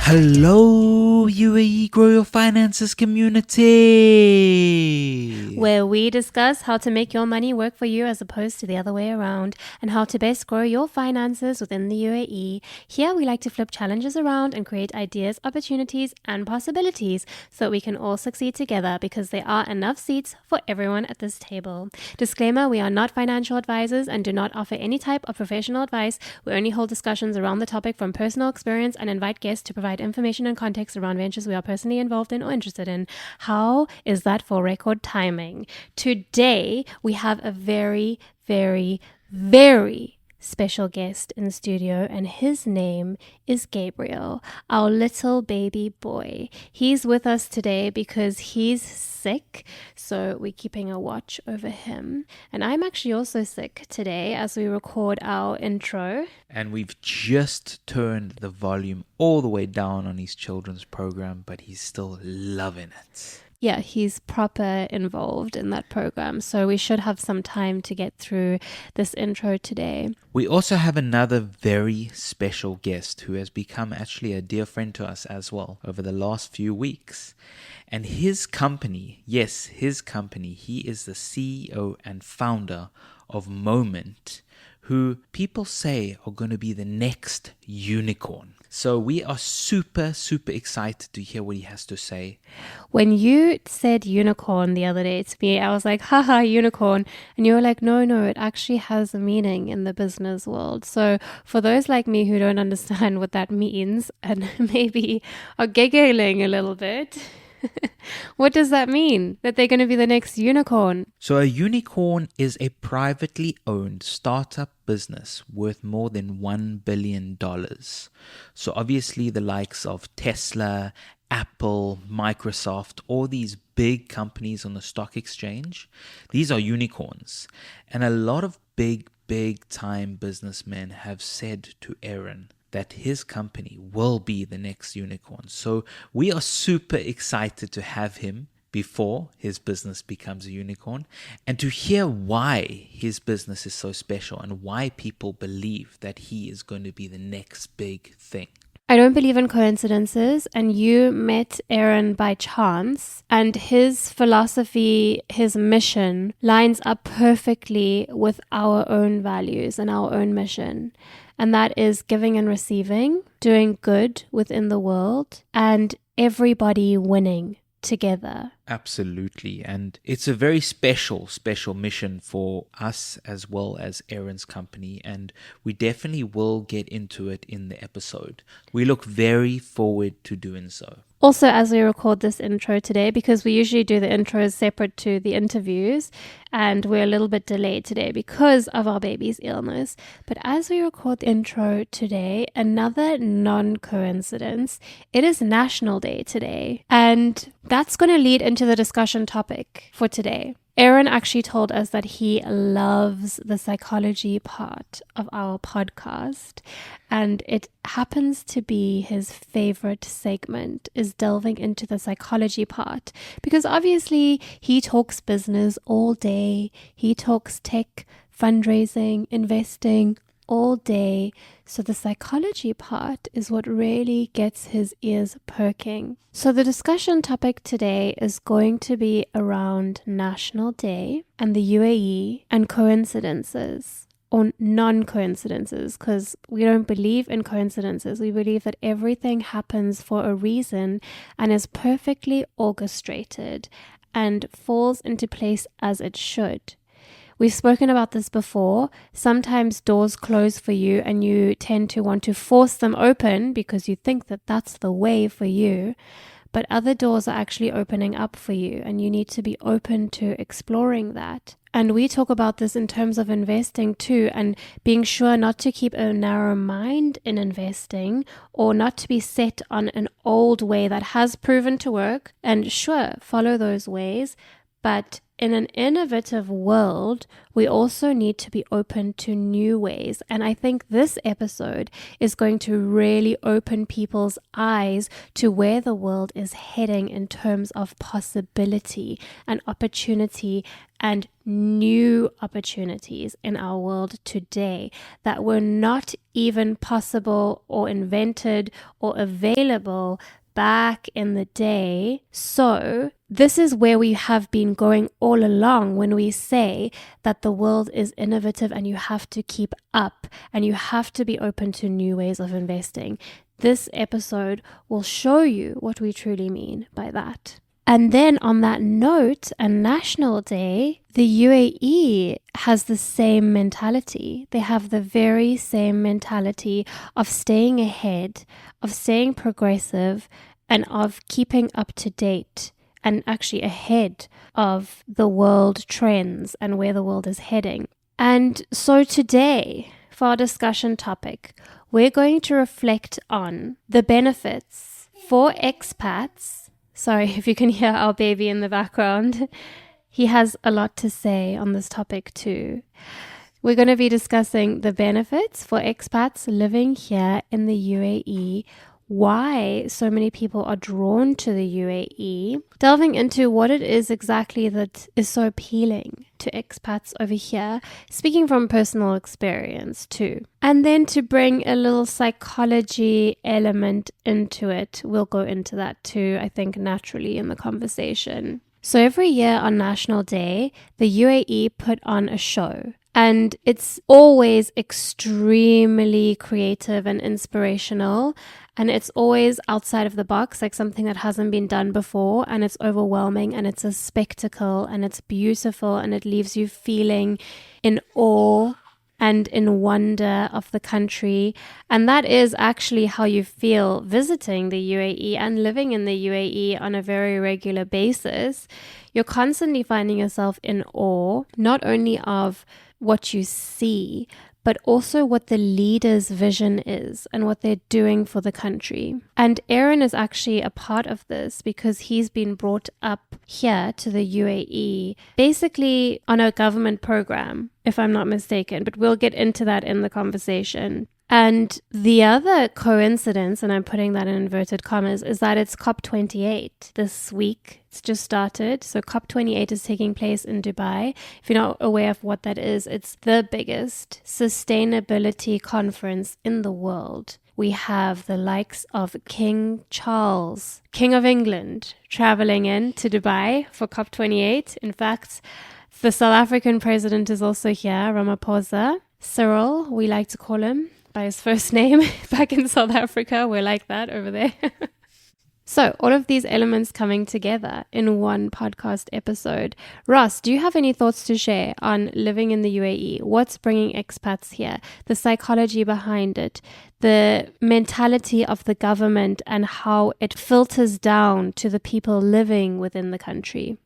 Hello, UAE Grow Your Finances community, where we discuss how to make your money work for you as opposed to the other way around, and how to best grow your finances within the UAE. Here we like to flip challenges around and create ideas, opportunities, and possibilities so that we can all succeed together, because there are enough seats for everyone at this table. Disclaimer, we are not financial advisors and do not offer any type of professional advice. We only hold discussions around the topic from personal experience and invite guests to provide information and context around ventures we are personally involved in or interested in. How is that for record timing? Today, we have a very, very, very special guest in the studio, and his name is Gabriel, our little baby boy. He's with us today because he's sick, so we're keeping a watch over him. And I'm actually also sick today as we record our intro. and we've just turned the volume all the way down on his children's program, but he's still loving it. Yeah, he's proper involved in that program, so we should have some time to get through this intro today. We also have another very special guest who has become actually a dear friend to us as well over the last few weeks. And his company, yes, his company, he is the CEO and founder of Momint, who people say are going to be the next unicorn. So we are super, super excited to hear what he has to say. When you said unicorn the other day to me, I was like, haha, unicorn. And you were like, no, it actually has a meaning in the business world. So for those like me who don't understand what that means and maybe are giggling a little bit, what does that mean? That they're going to be the next unicorn? So a unicorn is a privately owned startup business worth more than $1 billion. So obviously the likes of Tesla, Apple, Microsoft, all these big companies on the stock exchange, these are unicorns. And a lot of big time businessmen have said to Ahren that his company will be the next unicorn. So we are super excited to have him before his business becomes a unicorn, and to hear why his business is so special and why people believe that he is going to be the next big thing. I don't believe in coincidences, and you met Ahren by chance, and his philosophy, his mission lines up perfectly with our own values and our own mission. And that is giving and receiving, doing good within the world, and everybody winning together. Absolutely. And it's a very special mission for us as well as Ahren's company. And we definitely will get into it in the episode. We look very forward to doing so. Also, as we record this intro today, because we usually do the intros separate to the interviews, and we're a little bit delayed today because of our baby's illness. But as we record the intro today, another non-coincidence, it is National Day today. And that's going to lead into the discussion topic for today. Ahren actually told us that he loves the psychology part of our podcast, and it happens to be his favorite segment, is delving into the psychology part, because obviously he talks business all day, he talks tech, fundraising, investing all day. So the psychology part is what really gets his ears perking. So the discussion topic today is going to be around National Day and the UAE and coincidences or non-coincidences, because we don't believe in coincidences. We believe that everything happens for a reason and is perfectly orchestrated and falls into place as it should. We've spoken about this before. Sometimes doors close for you and you tend to want to force them open because you think that that's the way for you. But other doors are actually opening up for you, and you need to be open to exploring that. And we talk about this in terms of investing too, and being sure not to keep a narrow mind in investing, or not to be set on an old way that has proven to work. And sure, follow those ways, but in an innovative world, we also need to be open to new ways. And I think this episode is going to really open people's eyes to where the world is heading in terms of possibility and opportunity and new opportunities in our world today that were not even possible or invented or available back in the day. So this is where we have been going all along when we say that the world is innovative and you have to keep up and you have to be open to new ways of investing. This episode will show you what we truly mean by that. And then on that note, a national day, the UAE has the same mentality. They have the very same mentality of staying ahead, of staying progressive, and of keeping up to date and actually ahead of the world trends and where the world is heading. And so today, for our discussion topic, we're going to reflect on the benefits for expats. Sorry if you can hear our baby in the background. He has a lot to say on this topic too. We're going to be discussing the benefits for expats living here in the UAE, why so many people are drawn to the UAE, delving into what it is exactly that is so appealing to expats over here, speaking from personal experience too. And then to bring a little psychology element into it, we'll go into that too, I think, naturally in the conversation. So every year on National Day, the UAE put on a show. And it's always extremely creative and inspirational. And it's always outside of the box, like something that hasn't been done before. And it's overwhelming and it's a spectacle and it's beautiful and it leaves you feeling in awe and in wonder of the country. And that is actually how you feel visiting the UAE and living in the UAE on a very regular basis. You're constantly finding yourself in awe, not only of what you see, but also what the leader's vision is and what they're doing for the country. And Ahren is actually a part of this because he's been brought up here to the UAE, basically on a government program, if I'm not mistaken, but we'll get into that in the conversation. And the other coincidence, and I'm putting that in inverted commas, is that it's COP28 this week. It's just started. So COP28 is taking place in Dubai. If you're not aware of what that is, it's the biggest sustainability conference in the world. We have the likes of King Charles, King of England, traveling in to Dubai for COP28. In fact, the South African president is also here, Ramaphosa. Cyril, we like to call him by his first name. Back in South Africa, we're like that over there. So all of these elements coming together in one podcast episode. Ross, do you have any thoughts to share on living in the UAE? What's bringing expats here? The psychology behind it, the mentality of the government and how it filters down to the people living within the country.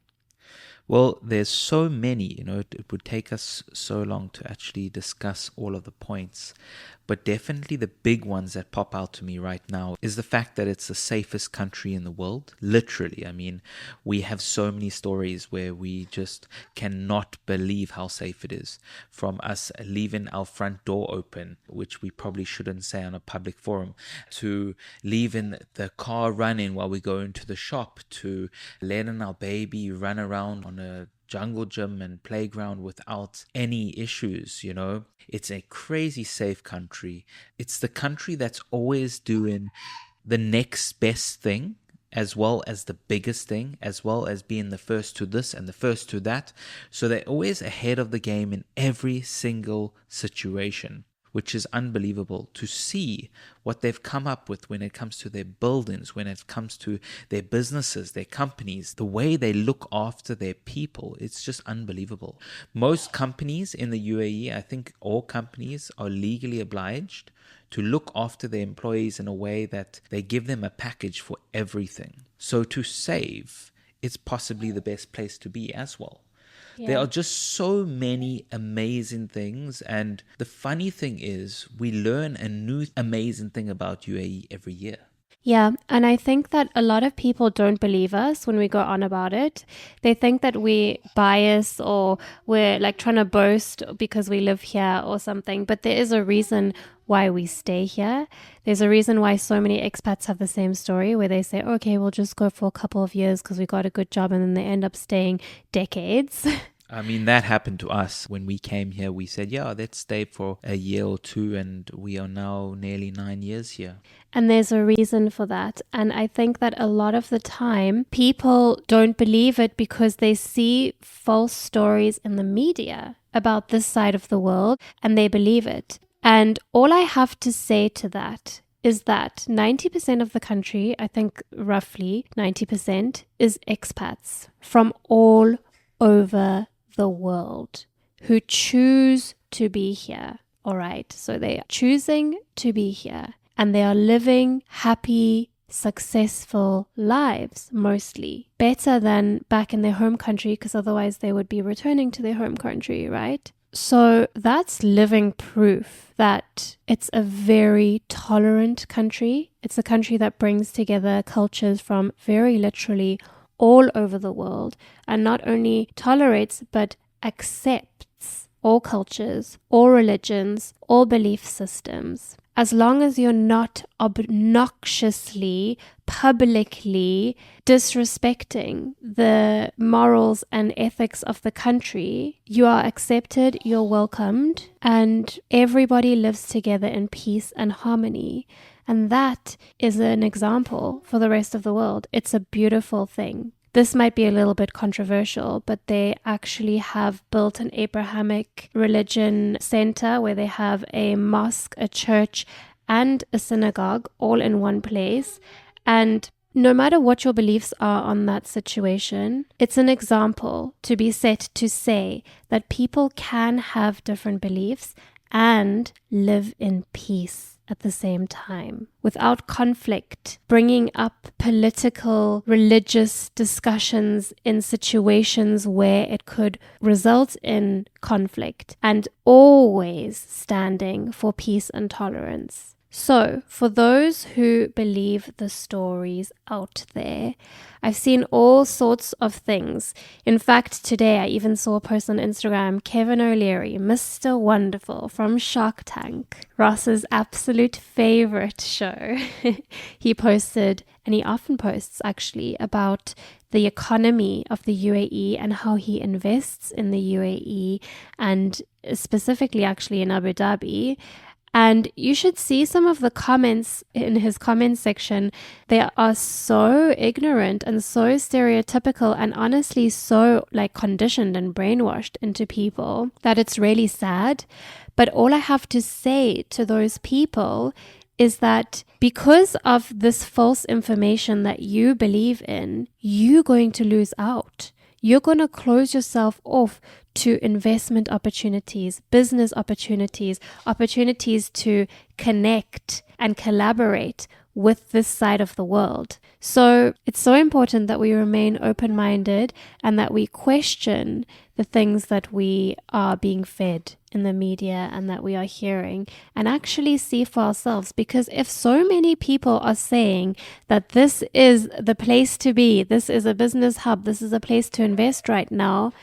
Well, there's so many, it would take us so long to actually discuss all of the points. But definitely the big ones that pop out to me right now is the fact that it's the safest country in the world. Literally, I mean, we have so many stories where we just cannot believe how safe it is. From us leaving our front door open, which we probably shouldn't say on a public forum, to leaving the car running while we go into the shop, to letting our baby run around on a jungle gym and playground without any issues. It's a crazy safe country. It's the country that's always doing the next best thing, as well as the biggest thing, as well as being the first to this and the first to that. So they're always ahead of the game in every single situation, which is unbelievable to see what they've come up with when it comes to their buildings, when it comes to their businesses, their companies, the way they look after their people. It's just unbelievable. Most companies in the UAE, I think all companies are legally obliged to look after their employees in a way that they give them a package for everything. So to save, it's possibly the best place to be as well. Yeah. There are just so many amazing things. And the funny thing is, we learn a new amazing thing about UAE every year. Yeah, and I think that a lot of people don't believe us when we go on about it. They think that we bias or we're like trying to boast because we live here or something. But there is a reason why we stay here. There's a reason why so many expats have the same story where they say, okay, we'll just go for a couple of years because we got a good job, and then they end up staying decades. I mean, that happened to us when we came here. We said, yeah, let's stay for a year or two, and we are now nearly 9 years here. And there's a reason for that. And I think that a lot of the time, people don't believe it because they see false stories in the media about this side of the world and they believe it. And all I have to say to that is that 90% of the country, I think roughly 90%, is expats from all over the world who choose to be here. All right. So they are choosing to be here. And they are living happy, successful lives, mostly. Better than back in their home country, because otherwise they would be returning to their home country, right? So that's living proof that it's a very tolerant country. It's a country that brings together cultures from very literally all over the world, and not only tolerates, but accepts all cultures, all religions, all belief systems. As long as you're not obnoxiously, publicly disrespecting the morals and ethics of the country, you are accepted, you're welcomed, and everybody lives together in peace and harmony. And that is an example for the rest of the world. It's a beautiful thing. This might be a little bit controversial, but they actually have built an Abrahamic religion center where they have a mosque, a church, and a synagogue all in one place. And no matter what your beliefs are on that situation, it's an example to be set to say that people can have different beliefs and live in peace at the same time without conflict, bringing up political, religious discussions in situations where it could result in conflict, and always standing for peace and tolerance. So, for those who believe the stories out there, I've seen all sorts of things. In fact, today I even saw a post on Instagram, Kevin O'Leary, Mr. Wonderful from Shark Tank, Ross's absolute favorite show. He posted, and he often posts actually, about the economy of the UAE and how he invests in the UAE, and specifically actually in Abu Dhabi. And you should see some of the comments in his comment section. They are so ignorant and so stereotypical, and honestly so like conditioned and brainwashed into people that it's really sad. But all I have to say to those people is that because of this false information that you believe in, you're going to lose out. You're going to close yourself off to investment opportunities, business opportunities, opportunities to connect and collaborate with this side of the world. So it's so important that we remain open-minded and that we question the things that we are being fed in the media and that we are hearing, and actually see for ourselves. Because if so many people are saying that this is the place to be, this is a business hub, this is a place to invest right now,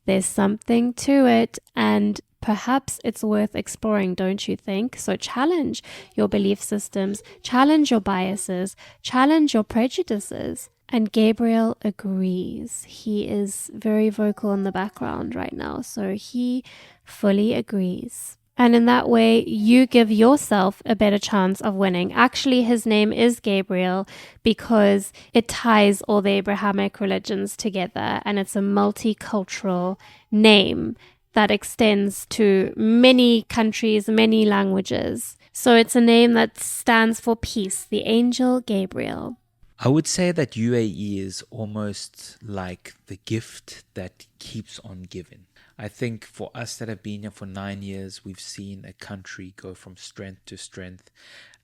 there's something to it, and perhaps it's worth exploring, don't you think? So challenge your belief systems, challenge your biases, challenge your prejudices. And Gabriel agrees. He is very vocal in the background right now, so he fully agrees. And in that way, you give yourself a better chance of winning. Actually, his name is Gabriel because it ties all the Abrahamic religions together, and it's a multicultural name that extends to many countries, many languages. So it's a name that stands for peace, the angel Gabriel. I would say that UAE is almost like the gift that keeps on giving. I think for us that have been here for 9 years, we've seen a country go from strength to strength.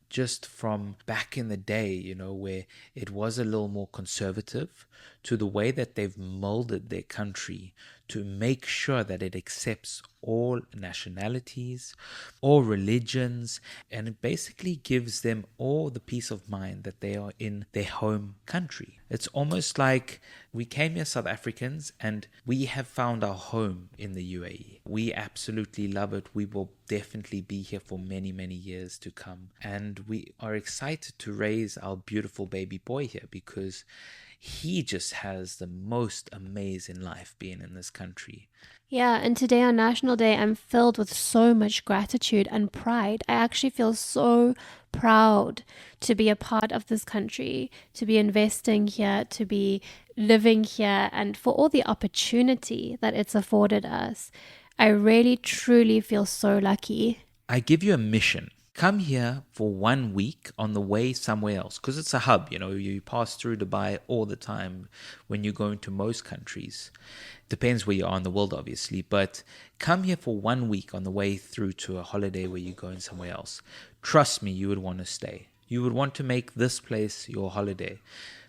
Just from back in the day, where it was a little more conservative, to the way that they've molded their country to make sure that it accepts all nationalities, all religions, and it basically gives them all the peace of mind that they are in their home country. It's almost like we came here, South Africans, and we have found our home in the UAE. We absolutely love it. We will definitely be here for many, many years to come. And we are excited to raise our beautiful baby boy here because he just has the most amazing life being in this country. Yeah, and today on National Day, I'm filled with so much gratitude and pride. I actually feel so proud to be a part of this country, to be investing here, to be living here, and for all the opportunity that it's afforded us. I really, truly feel so lucky. I give you a mission. Come here for 1 week on the way somewhere else, because it's a hub. You pass through Dubai all the time when you go into most countries. Depends where you are in the world, obviously, but come here for 1 week on the way through to a holiday where you're going somewhere else. Trust me, you would want to stay. You would want to make this place your holiday.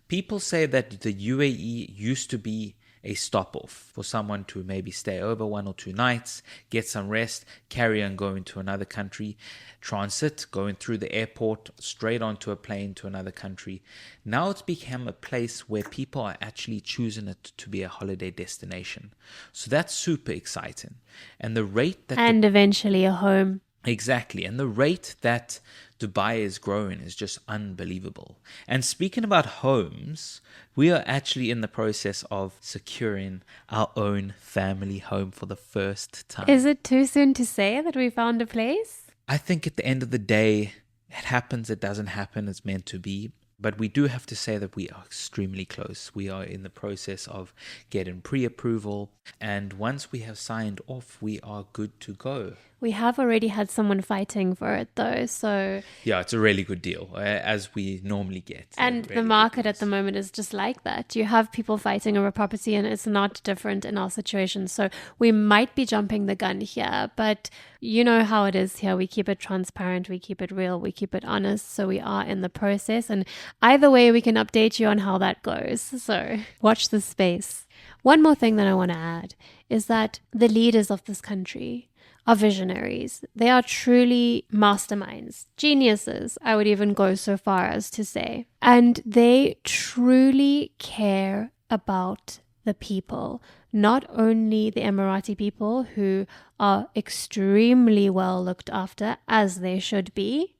People say that the UAE used to be a stop-off for someone to maybe stay over 1 or 2 nights, get some rest, carry on going to another country, transit, going through the airport, straight onto a plane to another country. Now it's become a place where people are actually choosing it to be a holiday destination. So that's super exciting. And the rate that... And eventually a home. Exactly. And the rate that Dubai is growing is just unbelievable. And speaking about homes, we are actually in the process of securing our own family home for the first time. Is it too soon to say that we found a place? I think at the end of the day, it happens, it doesn't happen, it's meant to be. But we do have to say that we are extremely close. We are in the process of getting pre-approval. And once we have signed off, we are good to go. We have already had someone fighting for it though, so... Yeah, it's a really good deal, as we normally get. And really the market at the moment is just like that. You have people fighting over property and it's not different in our situation. So we might be jumping the gun here, but you know how it is here. We keep it transparent, we keep it real, we keep it honest. So we are in the process, and either way we can update you on how that goes. So watch this space. One more thing that I want to add is that the leaders of this country are visionaries. They are truly masterminds, geniuses, I would even go so far as to say. And they truly care about the people, not only the Emirati people who are extremely well looked after, as they should be,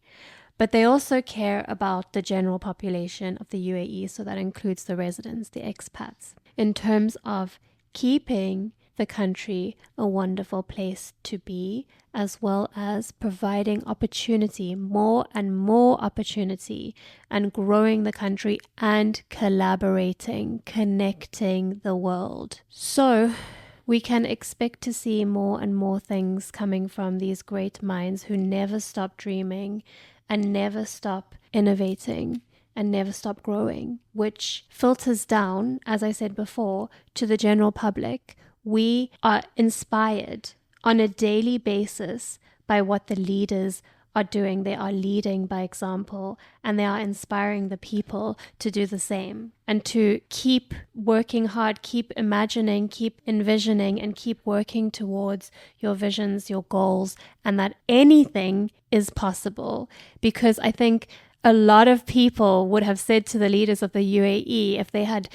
but they also care about the general population of the UAE, so that includes the residents, the expats, in terms of keeping the country a wonderful place to be, as well as providing opportunity, more and more opportunity, and growing the country and collaborating, connecting the world. So we can expect to see more and more things coming from these great minds who never stop dreaming and never stop innovating and never stop growing, which filters down, as I said before, to the general public. We are inspired on a daily basis by what the leaders are doing. They are leading by example, and they are inspiring the people to do the same and to keep working hard, keep imagining, keep envisioning, and keep working towards your visions, your goals, and that anything is possible. Because I think a lot of people would have said to the leaders of the UAE, if they had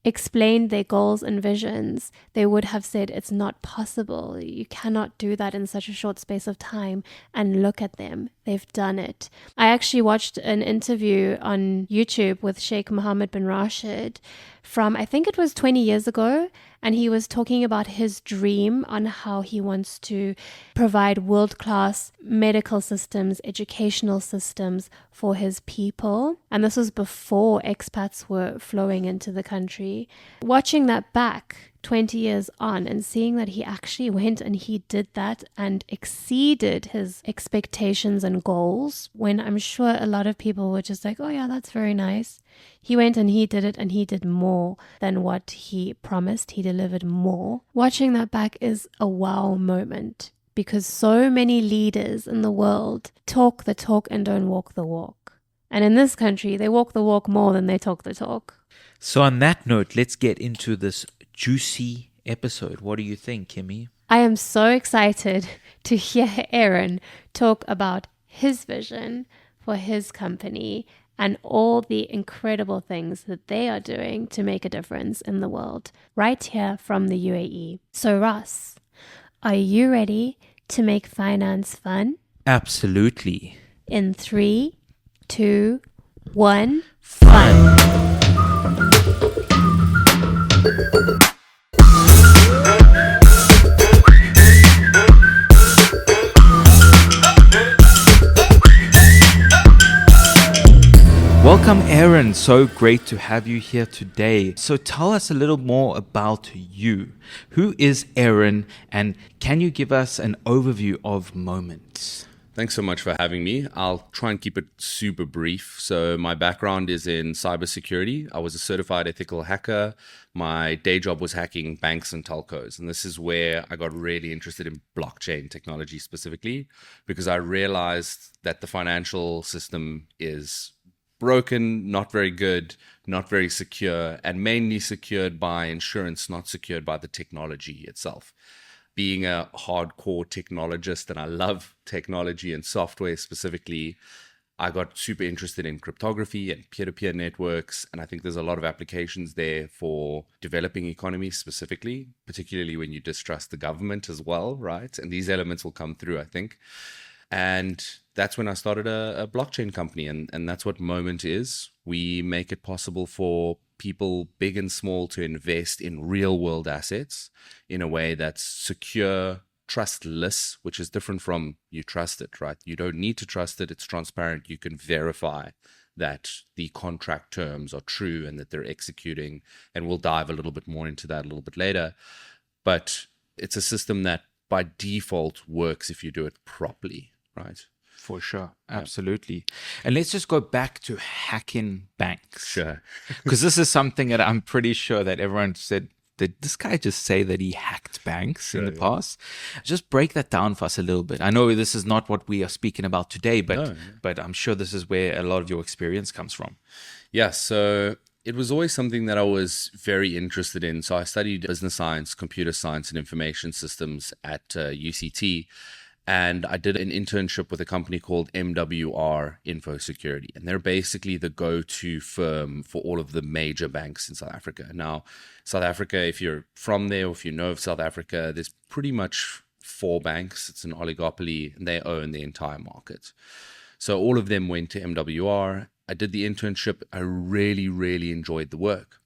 explained their goals and visions, they would have said it's not possible. You cannot do that in such a short space of time. And look at them. They've done it. I actually watched an interview on YouTube with Sheikh Mohammed bin Rashid from, I think it was 20 years ago. And he was talking about his dream on how he wants to provide world-class medical systems, educational systems for his people. And this was before expats were flowing into the country. Watching that back 20 years on and seeing that he actually went and he did that and exceeded his expectations and goals, when I'm sure a lot of people were just like, oh yeah, that's very nice. He went and he did it, and he did more than what he promised. He delivered more. Watching that back is a wow moment, because so many leaders in the world talk the talk and don't walk the walk. And in this country, they walk the walk more than they talk the talk. So on that note, let's get into this juicy episode. What do you think, Kimmy? I am so excited to hear Ahren talk about his vision for his company and all the incredible things that they are doing to make a difference in the world, right here from the UAE. So Ross, are you ready to make finance fun? Absolutely. In 3, 2, 1, Fun. Welcome, Ahren. So great to have you here today. So tell us a little more about you. Who is Ahren, and can you give us an overview of Momint? Thanks so much for having me. I'll try and keep it super brief. So my background is in cybersecurity. I was a certified ethical hacker. My day job was hacking banks and telcos. And this is where I got really interested in blockchain technology specifically, because I realized that the financial system is broken, not very good, not very secure, and mainly secured by insurance, not secured by the technology itself. Being a hardcore technologist, and I love technology and software specifically, I got super interested in cryptography and peer-to-peer networks. And I think there's a lot of applications there for developing economies specifically, particularly when you distrust the government as well, right? And these elements will come through, I think. And that's when I started a blockchain company. And that's what Momint is. We make it possible for people big and small to invest in real world assets in a way that's secure, trustless, which is different from you trust it, right? You don't need to trust it. It's transparent. You can verify that the contract terms are true and that they're executing. And we'll dive a little bit more into that a little bit later. But it's a system that by default works if you do it properly, right? For sure. Absolutely. And let's just go back to hacking banks. Sure. Because this is something that I'm pretty sure that everyone said, did this guy just say that he hacked banks in the past? Just break that down for us a little bit. I know this is not what we are speaking about today, but I'm sure this is where a lot of your experience comes from. Yeah, so it was always something that I was very interested in. So I studied business science, computer science, and information systems at UCT. And I did an internship with a company called MWR Info Security. And they're basically the go-to firm for all of the major banks in South Africa. Now, South Africa, if you're from there or if you know of South Africa, there's pretty much 4 banks. It's an oligopoly and they own the entire market. So all of them went to MWR. I did the internship. I really, really enjoyed the work.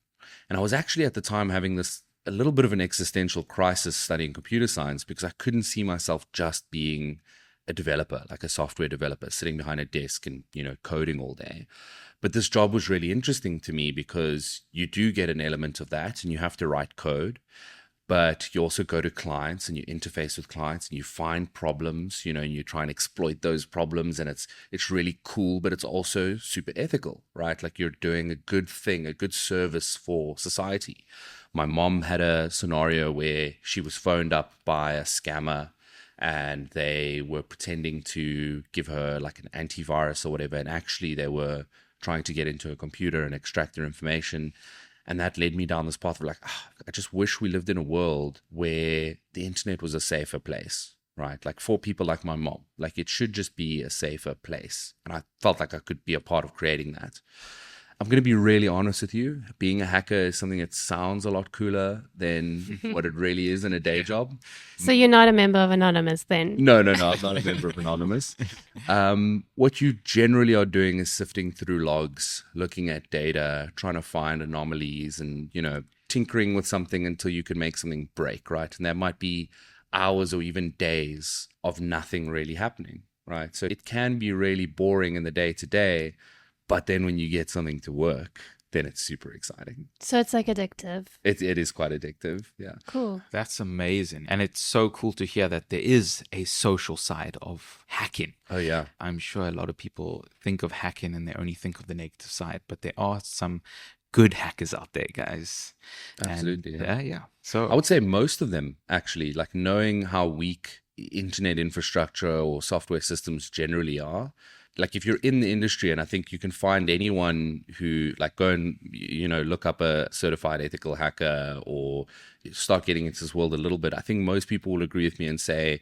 And I was actually at the time having a little bit of an existential crisis studying computer science because I couldn't see myself just being a developer, like a software developer, sitting behind a desk and, coding all day. But this job was really interesting to me because you do get an element of that and you have to write code, but you also go to clients and you interface with clients and you find problems, and you try and exploit those problems. And it's really cool, but it's also super ethical, right? Like you're doing a good thing, a good service for society. My mom had a scenario where she was phoned up by a scammer and they were pretending to give her like an antivirus or whatever. And actually they were trying to get into her computer and extract her information. And that led me down this path of I just wish we lived in a world where the internet was a safer place, right? Like for people like my mom, like it should just be a safer place. And I felt like I could be a part of creating that. I'm going to be really honest with you. Being a hacker is something that sounds a lot cooler than what it really is in a day job. So you're not a member of Anonymous then? No, I'm not a member of Anonymous. What you generally are doing is sifting through logs, looking at data, trying to find anomalies and, tinkering with something until you can make something break, right? And that might be hours or even days of nothing really happening, right? So it can be really boring in the day-to-day. But then when you get something to work, then it's super exciting. So it's like addictive. It is quite addictive. Yeah. Cool. That's amazing. And it's so cool to hear that there is a social side of hacking. Oh, yeah. I'm sure a lot of people think of hacking and they only think of the negative side, but there are some good hackers out there, guys. Absolutely. And, yeah. So I would say most of them actually, like knowing how weak internet infrastructure or software systems generally are, like if you're in the industry, and I think you can find anyone who like go and, look up a certified ethical hacker or start getting into this world a little bit. I think most people will agree with me and say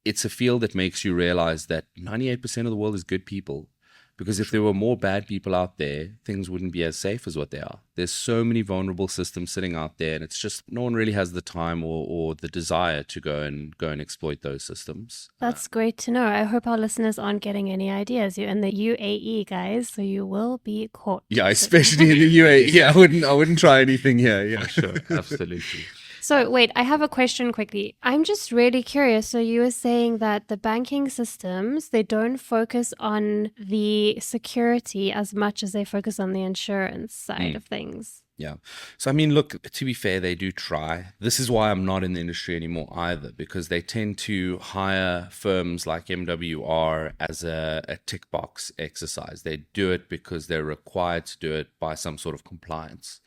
it's a field that makes you realize that 98% of the world is good people. Because if there were more bad people out there, things wouldn't be as safe as what they are. There's so many vulnerable systems sitting out there, and it's just no one really has the time or the desire to go and exploit those systems. That's great to know. I hope our listeners aren't getting any ideas. You're in the UAE, guys, so you will be caught. Yeah, especially in the UAE. Yeah, I wouldn't try anything here. Yeah, Sure, absolutely. So wait, I have a question quickly. I'm just really curious. So you were saying that the banking systems, they don't focus on the security as much as they focus on the insurance side of things. Yeah. So, I mean, look, to be fair, they do try. This is why I'm not in the industry anymore either, because they tend to hire firms like MWR as a tick box exercise. They do it because they're required to do it by some sort of compliance.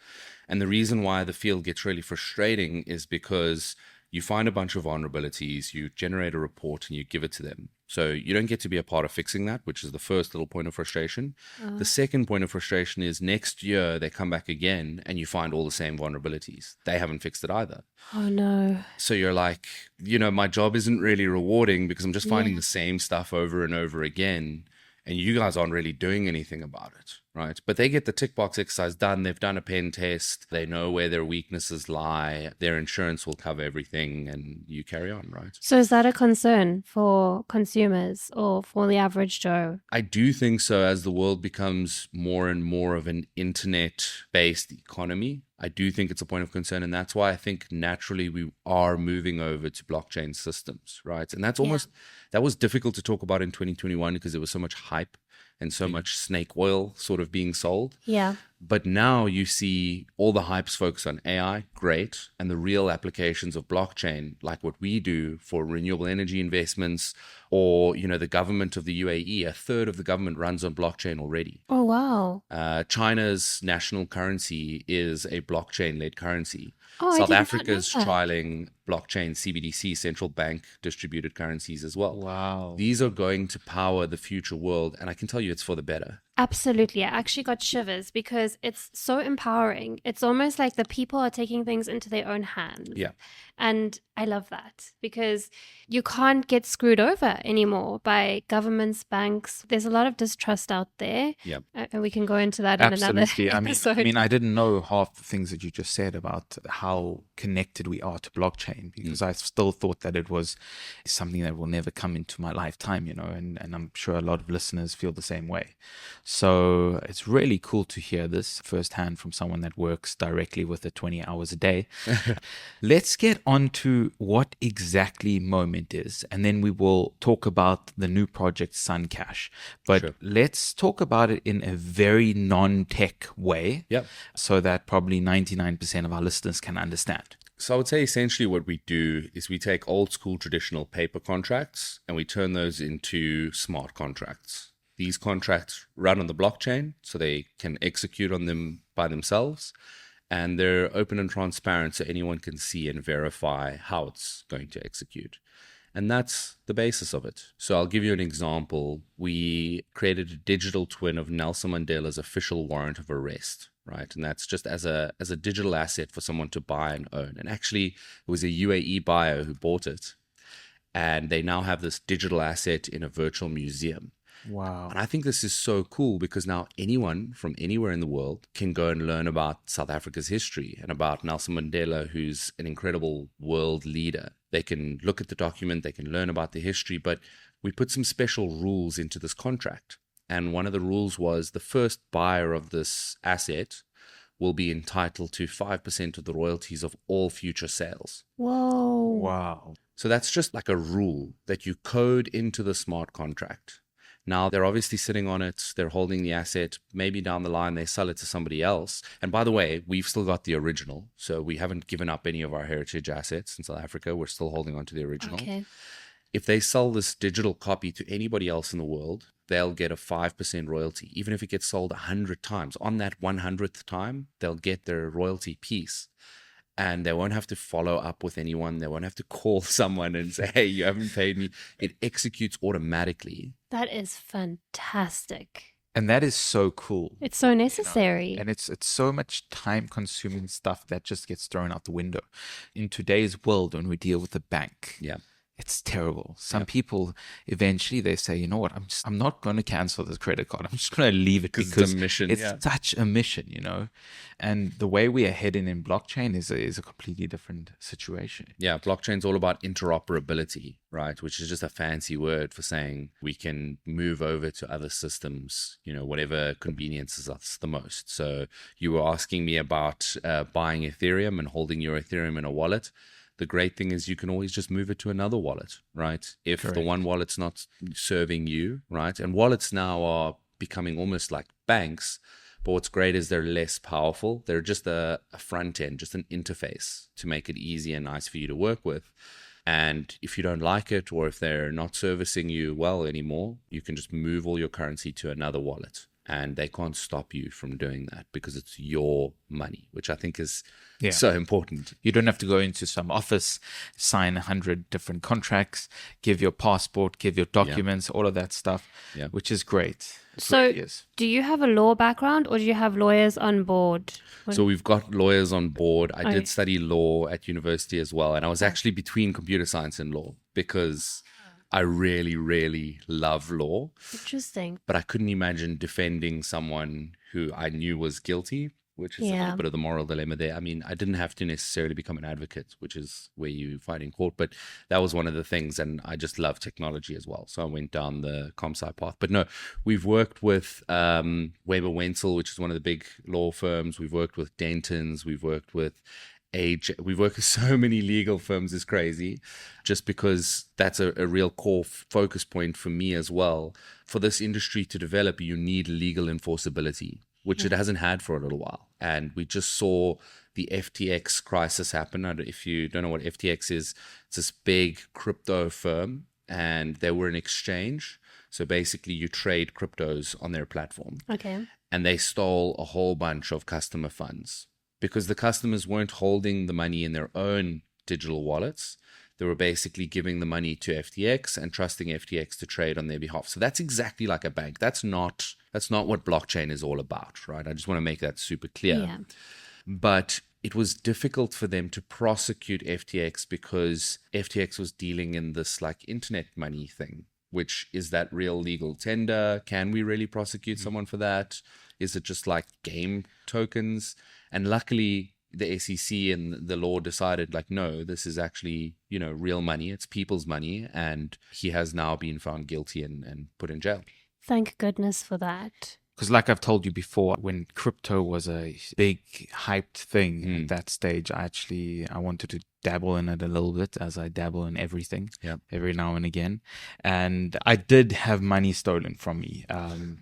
And the reason why the field gets really frustrating is because you find a bunch of vulnerabilities, you generate a report, and you give it to them. So you don't get to be a part of fixing that, which is the first little point of frustration. The second point of frustration is next year they come back again and you find all the same vulnerabilities. They haven't fixed it either. Oh, no. So you're like, my job isn't really rewarding because I'm just finding the same stuff over and over again. And you guys aren't really doing anything about it, right? But they get the tick box exercise done. They've done a pen test. They know where their weaknesses lie. Their insurance will cover everything, and you carry on, right? So is that a concern for consumers or for the average Joe? I do think so. As the world becomes more and more of an internet-based economy, I do think it's a point of concern. And that's why I think naturally we are moving over to blockchain systems, right? And that's that was difficult to talk about in 2021 because there was so much hype and so much snake oil sort of being sold. Yeah. But now you see all the hype's focused on AI, great, and the real applications of blockchain, like what we do for renewable energy investments, or the government of the UAE, a third of the government runs on blockchain already. Oh, wow. China's national currency is a blockchain-led currency. Oh, South I did not Africa's know that. trialing blockchain CBDC, central bank distributed currencies as well. Wow. These are going to power the future world, and I can tell you it's for the better. Absolutely. I actually got shivers because it's so empowering. It's almost like the people are taking things into their own hands. Yeah. And I love that because you can't get screwed over anymore by governments, banks. There's a lot of distrust out there. Yeah. And we can go into that in another Absolutely. episode. I mean, I didn't know half the things that you just said about how connected we are to blockchain, because I still thought that it was something that will never come into my lifetime, and I'm sure a lot of listeners feel the same way. So it's really cool to hear this firsthand from someone that works directly with it 20 hours a day. Let's get on to what exactly Momint is, and then we will talk about the new project Suncash. But Sure. let's talk about it in a very non-tech way, Yep. so that probably 99% of our listeners can understand. So I would say essentially what we do is we take old school traditional paper contracts and we turn those into smart contracts. These contracts run on the blockchain so they can execute on them by themselves, and they're open and transparent so anyone can see and verify how it's going to execute. And that's the basis of it. So I'll give you an example. We created a digital twin of Nelson Mandela's official warrant of arrest, right? And that's just as a digital asset for someone to buy and own. And actually, it was a UAE buyer who bought it. And they now have this digital asset in a virtual museum. Wow. And I think this is so cool because now anyone from anywhere in the world can go and learn about South Africa's history and about Nelson Mandela, who's an incredible world leader. They can look at the document, they can learn about the history, but we put some special rules into this contract. And one of the rules was the first buyer of this asset will be entitled to 5% of the royalties of all future sales. Whoa. Wow. So that's just like a rule that you code into the smart contract. Now, they're obviously sitting on it. They're holding the asset. Maybe down the line, they sell it to somebody else. And by the way, we've still got the original. So we haven't given up any of our heritage assets in South Africa. We're still holding on to the original. Okay. If they sell this digital copy to anybody else in the world, they'll get a 5% royalty. Even if it gets sold 100 times, on that 100th time, they'll get their royalty piece. And they won't have to follow up with anyone. They won't have to call someone and say, hey, you haven't paid me. It executes automatically. That is fantastic. And that is so cool. It's so necessary. And it's so much time consuming stuff that just gets thrown out the window. In today's world, when we deal with a bank, Yeah. it's terrible. Some people eventually they say, you know what, I'm not going to cancel this credit card. I'm just going to leave it because it's a mission. It's such a mission, you know. And the way we are heading in blockchain is a completely different situation. Yeah, blockchain's all about interoperability, right? Which is just a fancy word for saying we can move over to other systems, you know, whatever conveniences us the most. So you were asking me about buying Ethereum and holding your Ethereum in a wallet. The great thing is you can always just move it to another wallet, right? If the one wallet's not serving you, right? And wallets now are becoming almost like banks, but what's great is they're less powerful. They're just a front end, just an interface to make it easy and nice for you to work with. And if you don't like it, or if they're not servicing you well anymore, you can just move all your currency to another wallet. And they can't stop you from doing that because it's your money, which I think is so important. You don't have to go into some office, sign 100 different contracts, give your passport, give your documents, all of that stuff, which is great. So do you have a law background or do you have lawyers on board? So we've got lawyers on board. I did study law at university as well. And I was actually between computer science and law because I really, really love law. Interesting. But I couldn't imagine defending someone who I knew was guilty, which is a little bit of the moral dilemma there. I mean, I didn't have to necessarily become an advocate, which is where you fight in court, but that was one of the things. And I just love technology as well. So I went down the comp-sci path. But no, we've worked with Weber Wenzel, which is one of the big law firms. We've worked with Dentons. We've worked with we've worked with so many legal firms. It's crazy, just because that's a real core focus point for me as well. For this industry to develop, you need legal enforceability, which it hasn't had for a little while. And we just saw the FTX crisis happen. If you don't know what FTX is, it's this big crypto firm, and they were an exchange. So basically you trade cryptos on their platform. Okay. And they stole a whole bunch of customer funds, because the customers weren't holding the money in their own digital wallets. They were basically giving the money to FTX and trusting FTX to trade on their behalf. So that's exactly like a bank. That's not what blockchain is all about, right? I just want to make that super clear. Yeah. But it was difficult for them to prosecute FTX because FTX was dealing in this like internet money thing, which is that real legal tender? Can we really prosecute someone for that? Is it just like game tokens? And luckily, the SEC and the law decided like, no, this is actually, you know, real money. It's people's money. And he has now been found guilty and put in jail. Thank goodness for that. Because like I've told you before, when crypto was a big hyped thing at that stage, I wanted to dabble in it a little bit, as I dabble in everything every now and again. And I did have money stolen from me.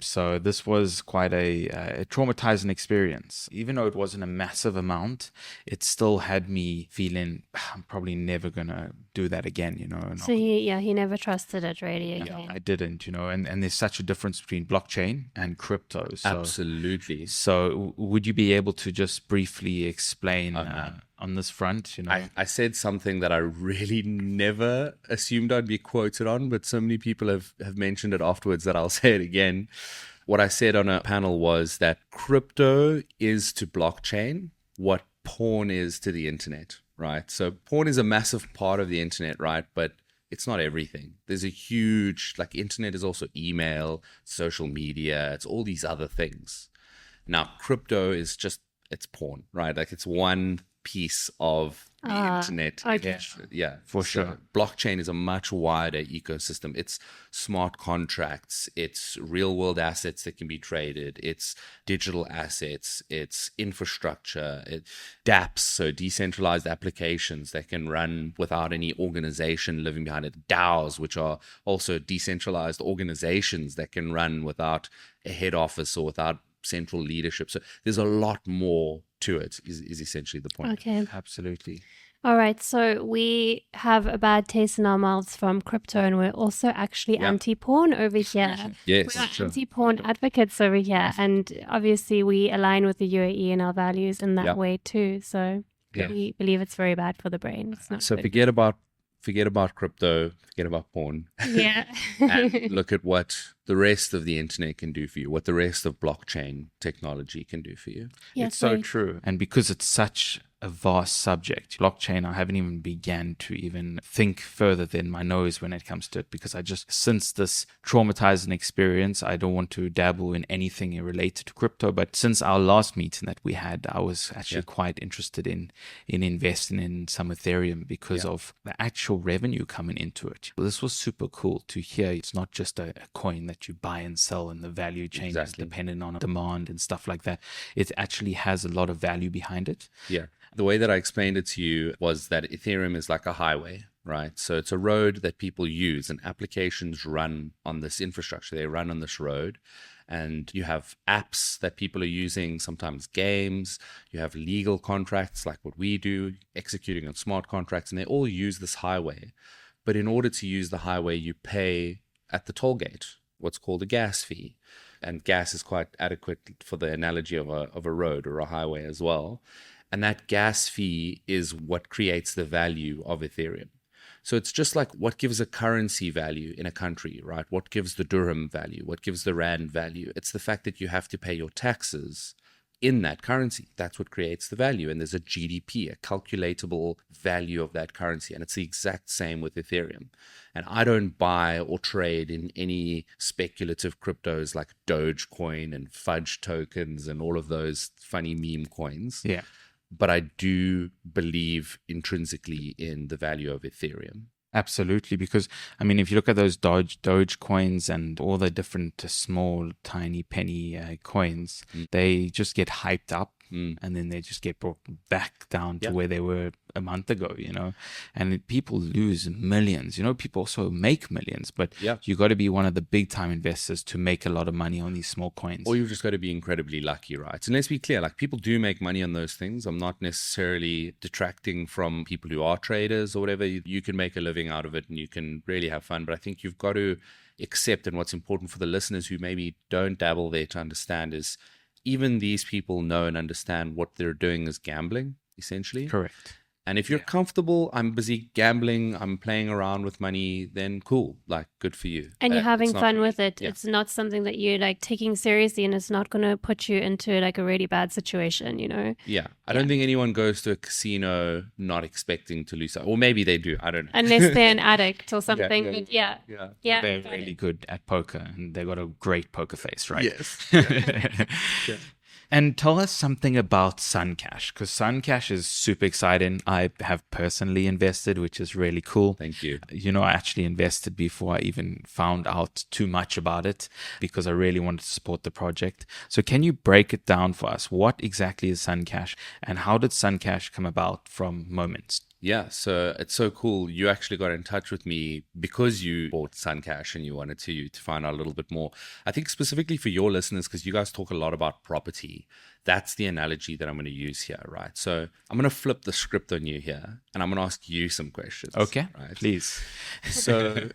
So this was quite a traumatizing experience. Even though it wasn't a massive amount, it still had me feeling I'm probably never going to do that again, you know. So he never trusted it really again. Yeah, I didn't, you know, and there's such a difference between blockchain and crypto. So, Absolutely. So would you be able to just briefly explain on this front, you know? I said something that I really never assumed I'd be quoted on, but so many people have mentioned it afterwards that I'll say it again. What I said on a panel was that crypto is to blockchain what porn is to the internet, right? So porn is a massive part of the internet, right? But it's not everything. There's a huge, like, internet is also email, social media, it's all these other things. Now, crypto is just, it's porn, right? Like, it's one piece of the internet. Okay. Yeah, for sure. Blockchain is a much wider ecosystem. It's smart contracts, it's real world assets that can be traded, it's digital assets, it's infrastructure, dApps, so decentralized applications that can run without any organization living behind it, DAOs, which are also decentralized organizations that can run without a head office or without central leadership. So there's a lot more to it, is essentially the point. Okay. Absolutely. All right. So we have a bad taste in our mouths from crypto, and we're also actually anti-porn over here. Yes. We are anti-porn advocates over here. And obviously we align with the UAE and our values in that way too. So we believe it's very bad for the brain. It's not So good. forget about forget about crypto, forget about porn, Yeah. and look at what the rest of the internet can do for you, what the rest of blockchain technology can do for you. Yeah, It's so very true. And because it's such a vast subject, blockchain, I haven't even began to even think further than my nose when it comes to it, because I just, since this traumatizing experience, I don't want to dabble in anything related to crypto. But since our last meeting that we had, I was actually quite interested in investing in some Ethereum because of the actual revenue coming into it. This was super cool to hear. It's not just a coin that you buy and sell and the value changes depending on demand and stuff like that. It actually has a lot of value behind it. Yeah. The way that I explained it to you was that Ethereum is like a highway, right? So it's a road that people use, and applications run on this infrastructure. They run on this road, and you have apps that people are using, sometimes games. You have legal contracts like what we do, executing on smart contracts, and they all use this highway. But in order to use the highway, you pay at the toll gate what's called a gas fee. And gas is quite adequate for the analogy of a road or a highway as well. And that gas fee is what creates the value of Ethereum. So it's just like what gives a currency value in a country, right? What gives the dirham value? What gives the rand value? It's the fact that you have to pay your taxes in that currency. That's what creates the value. And there's a GDP, a calculatable value of that currency. And it's the exact same with Ethereum. And I don't buy or trade in any speculative cryptos like Dogecoin and fudge tokens and all of those funny meme coins. Yeah. But I do believe intrinsically in the value of Ethereum. Absolutely, because I mean, if you look at those Doge coins and all the different small, tiny penny coins, they just get hyped up, and then they just get brought back down to where they were a month ago, you know. And people lose millions. You know, people also make millions, but you got to be one of the big time investors to make a lot of money on these small coins. Or you've just got to be incredibly lucky, right? And let's be clear, like people do make money on those things. I'm not necessarily detracting from people who are traders or whatever. You can make a living out of it and you can really have fun. But I think you've got to accept, and what's important for the listeners who maybe don't dabble there to understand is even these people know and understand what they're doing is gambling, essentially. Correct. And if you're comfortable, I'm busy gambling, I'm playing around with money, then cool, like good for you. And you're having fun with it. Yeah. It's not something that you're like taking seriously, and it's not going to put you into like a really bad situation, you know? Yeah. I don't think anyone goes to a casino not expecting to lose. Or maybe they do. I don't know. Unless they're an addict or something. But yeah. They're really good at poker and they've got a great poker face, right? Yes. And tell us something about Suncash, because Suncash is super exciting. I have personally invested, which is really cool. Thank you. You know, I actually invested before I even found out too much about it because I really wanted to support the project. So can you break it down for us? What exactly is Suncash and how did Suncash come about from Momint? Yeah, so it's so cool. You actually got in touch with me because you bought Suncash and you wanted to find out a little bit more. I think specifically for your listeners, because you guys talk a lot about property, that's the analogy that I'm going to use here, right? So I'm going to flip the script on you here and I'm going to ask you some questions. Okay, right? please. So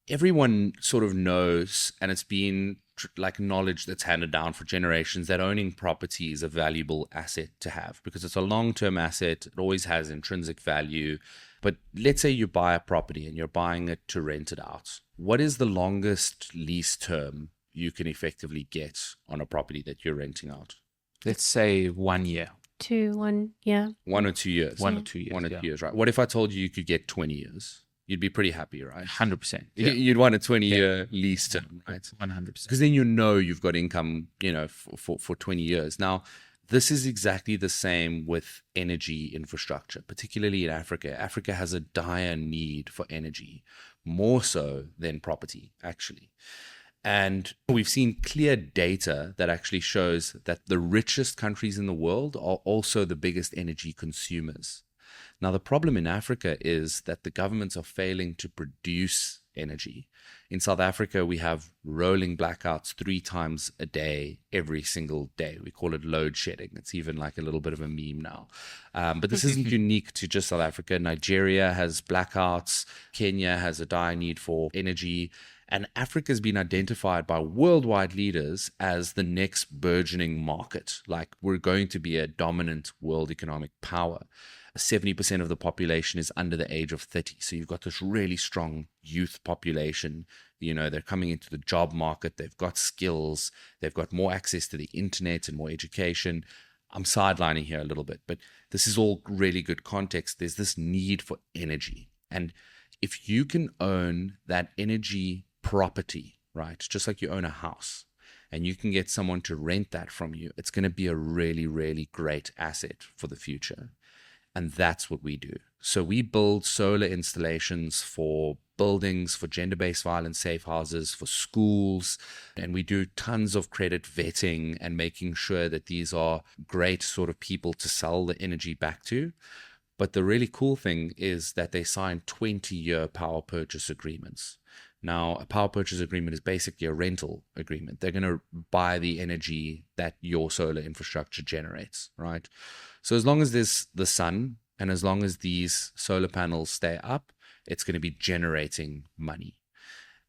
everyone sort of knows, and it's been like knowledge that's handed down for generations, that owning property is a valuable asset to have because it's a long-term asset. It always has intrinsic value. But let's say you buy a property and you're buying it to rent it out. What is the longest lease term you can effectively get on a property that you're renting out? Let's say 1 year. 2, 1, yeah. 1 or 2 years. 1 or 2 years. 1 or 2 years, right? What if I told you could get 20 years? You'd be pretty happy, right? 100%. You'd want a 20-year lease term, right? 100%. Because then you know you've got income, you know, for 20 years. Now, this is exactly the same with energy infrastructure, particularly in Africa. Africa has a dire need for energy, more so than property, actually. And we've seen clear data that actually shows that the richest countries in the world are also the biggest energy consumers. Now, the problem in Africa is that the governments are failing to produce energy. In South Africa, we have rolling blackouts 3 times a day, every single day. We call it load shedding. It's even like a little bit of a meme now. But this isn't unique to just South Africa. Nigeria has blackouts. Kenya has a dire need for energy. And Africa has been identified by worldwide leaders as the next burgeoning market. Like, we're going to be a dominant world economic power. 70% of the population is under the age of 30. So you've got this really strong youth population. You know, they're coming into the job market. They've got skills. They've got more access to the internet and more education. I'm sidelining here a little bit, but this is all really good context. There's this need for energy. And if you can own that energy property, right, just like you own a house, and you can get someone to rent that from you, it's going to be a really, really great asset for the future. And that's what we do. So we build solar installations for buildings, for gender-based violence safe houses, for schools, and we do tons of credit vetting and making sure that these are great sort of people to sell the energy back to. But the really cool thing is that they sign 20-year power purchase agreements. Now, a power purchase agreement is basically a rental agreement. They're going to buy the energy that your solar infrastructure generates, right? So as long as there's the sun and as long as these solar panels stay up, it's going to be generating money.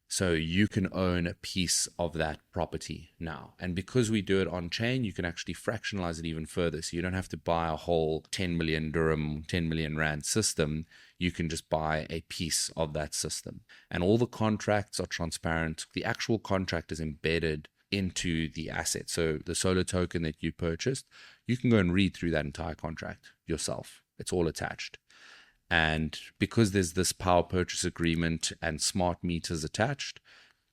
So you can own a piece of that property now. And because we do it on chain, you can actually fractionalize it even further. So you don't have to buy a whole 10 million dirham, 10 million rand system. You can just buy a piece of that system. And all the contracts are transparent. The actual contract is embedded into the asset. So the solar token that you purchased, you can go and read through that entire contract yourself. It's all attached. And because there's this power purchase agreement and smart meters attached,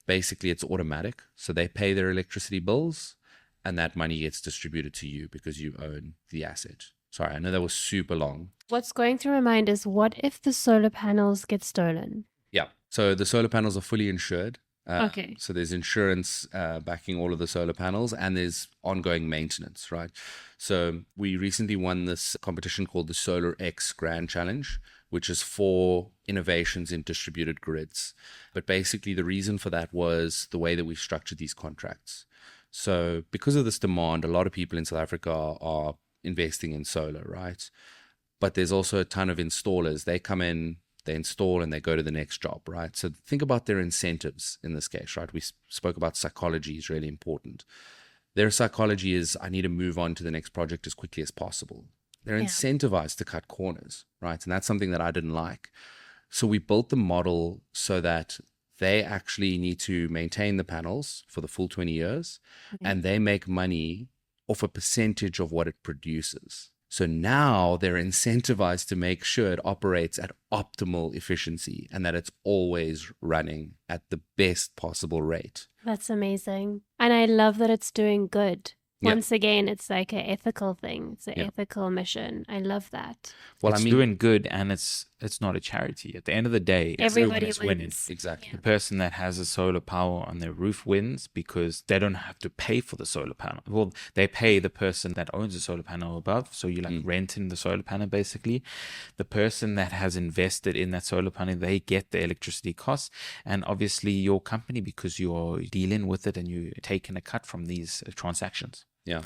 basically it's automatic. So they pay their electricity bills and that money gets distributed to you because you own the asset. Sorry, I know that was super long. What's going through my mind is, what if the solar panels get stolen? Yeah. So the solar panels are fully insured. Okay. So there's insurance backing all of the solar panels, and there's ongoing maintenance, right? So we recently won this competition called the Solar X Grand Challenge, which is for innovations in distributed grids. But basically the reason for that was the way that we structured these contracts. So because of this demand, a lot of people in South Africa are investing in solar, right? But there's also a ton of installers. They come in, they install, and they go to the next job, right? So think about their incentives in this case, right? We spoke about psychology is really important. Their psychology is, I need to move on to the next project as quickly as possible. They're incentivized to cut corners, right? And that's something that I didn't like. So we built the model so that they actually need to maintain the panels for the full 20 years, and they make money off a percentage of what it produces. So now they're incentivized to make sure it operates at optimal efficiency and that it's always running at the best possible rate. That's amazing. And I love that it's doing good. Yeah. Once again, it's like an ethical thing. It's an ethical mission. I love that. Well, it's doing good, and it's not a charity. At the end of the day, Everybody everyone's winning. Exactly. The person that has a solar power on their roof wins because they don't have to pay for the solar panel. Well, they pay the person that owns the solar panel above. So you're like renting the solar panel, basically. The person that has invested in that solar panel, they get the electricity costs. And obviously your company, because you're dealing with it and you're taking a cut from these transactions. Yeah.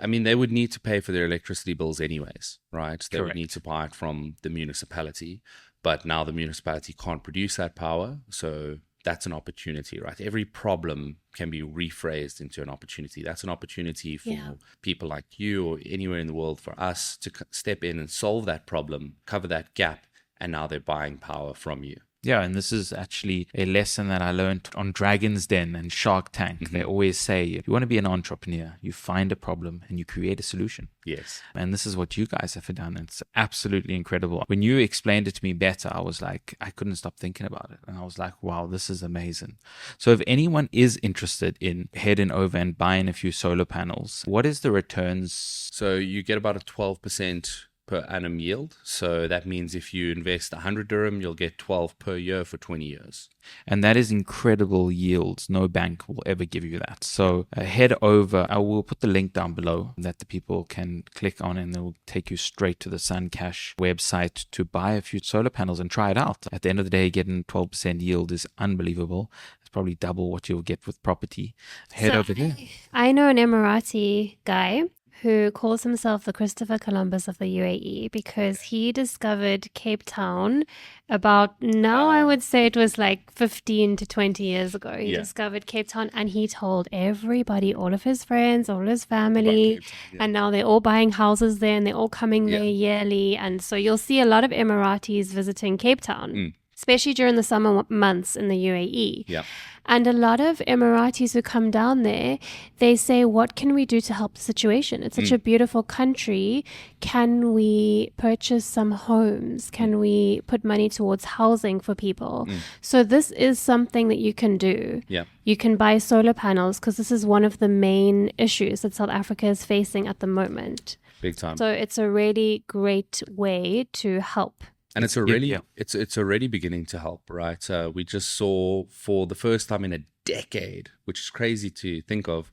I mean, they would need to pay for their electricity bills anyways, right? They would need to buy it from the municipality, but now the municipality can't produce that power. So that's an opportunity, right? Every problem can be rephrased into an opportunity. That's an opportunity for people like you or anywhere in the world, for us to step in and solve that problem, cover that gap, and now they're buying power from you. Yeah, and this is actually a lesson that I learned on Dragon's Den and Shark Tank. They always say, if you want to be an entrepreneur, you find a problem and you create a solution. Yes. And this is what you guys have done. It's absolutely incredible. When you explained it to me better, I was like, I couldn't stop thinking about it. And I was like, wow, this is amazing. So if anyone is interested in heading over and buying a few solar panels, what is the returns? So you get about a 12% per annum yield. So that means if you invest 100 dirham, you'll get 12 per year for 20 years. And that is incredible yields. No bank will ever give you that. So head over. I will put the link down below that the people can click on, and it will take you straight to the SunCash website to buy a few solar panels and try it out. At the end of the day, getting 12% yield is unbelievable. It's probably double what you'll get with property. Head over there. I know an Emirati guy who calls himself the Christopher Columbus of the UAE because he discovered Cape Town about, now I would say it was like 15 to 20 years ago. He discovered Cape Town and he told everybody, all of his friends, all his family, and now they're all buying houses there and they're all coming there yearly. And so you'll see a lot of Emiratis visiting Cape Town. Especially during the summer months in the UAE. Yeah. And a lot of Emiratis who come down there, they say, what can we do to help the situation? It's such a beautiful country. Can we purchase some homes? Can we put money towards housing for people? So this is something that you can do. Yeah. You can buy solar panels because this is one of the main issues that South Africa is facing at the moment. Big time. So it's a really great way to help. And it's already it's already beginning to help, right? We just saw for the first time in a decade, which is crazy to think of,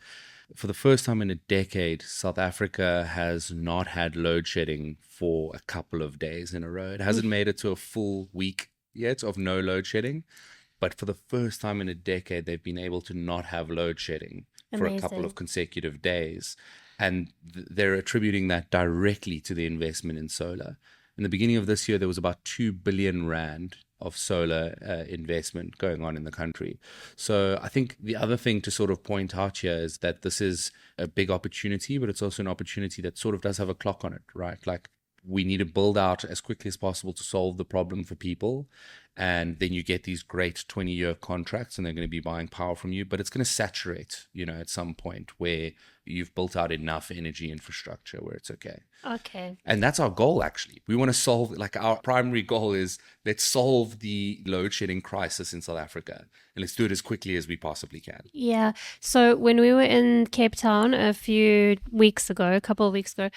for the first time in a decade, South Africa has not had load shedding for a couple of days in a row. It hasn't made it to a full week yet of no load shedding, but for the first time in a decade, they've been able to not have load shedding for a couple of consecutive days. And they're attributing that directly to the investment in solar. In the beginning of this year, there was about 2 billion rand of solar investment going on in the country. So I think the other thing to sort of point out here is that this is a big opportunity, but it's also an opportunity that sort of does have a clock on it, right? Like we need to build out as quickly as possible to solve the problem for people. And then you get these great 20-year contracts and they're going to be buying power from you, but it's going to saturate, at some point where you've built out enough energy infrastructure where it's okay. Okay. And that's our goal, actually. We want to solve, our primary goal is let's solve the load shedding crisis in South Africa and let's do it as quickly as we possibly can. Yeah. So when we were in Cape Town a couple of weeks ago,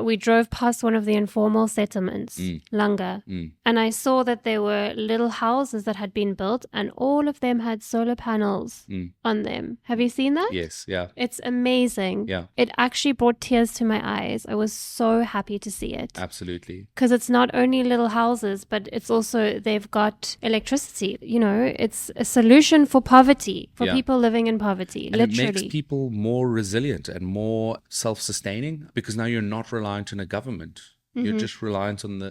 we drove past one of the informal settlements, Langa, and I saw that there were little houses that had been built and all of them had solar panels on them. Have you seen that? Yes. Yeah. It's amazing. Yeah. It actually brought tears to my eyes. I was so happy to see it. Absolutely. Because it's not only little houses, but it's also, they've got electricity. It's a solution for poverty, for people living in poverty, and literally. it makes people more resilient and more self-sustaining because now you're not reliant on a government. You're just reliant on the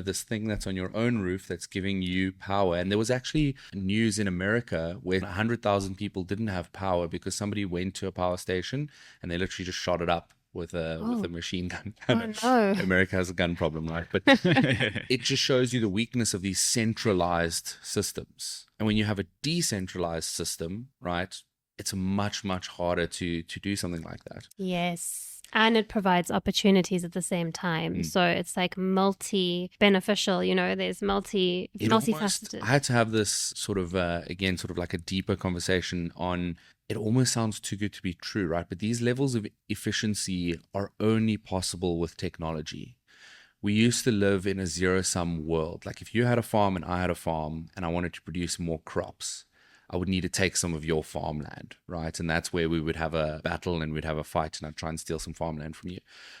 this thing that's on your own roof that's giving you power. And there was actually news in America where 100,000 people didn't have power because somebody went to a power station and they literally just shot it up with a machine gun. No. America has a gun problem, right? But it just shows you the weakness of these centralized systems. And when you have a decentralized system, right, it's much, much harder to do something like that. Yes. And it provides opportunities at the same time. So it's like multi-beneficial, there's multifaceted. I had to have this sort of like a deeper conversation on, it almost sounds too good to be true, right? But these levels of efficiency are only possible with technology. We used to live in a zero-sum world. Like if you had a farm and I had a farm and I wanted to produce more crops, I would need to take some of your farmland, right? And that's where we would have a battle and we'd have a fight and I'd try and steal some farmland from you.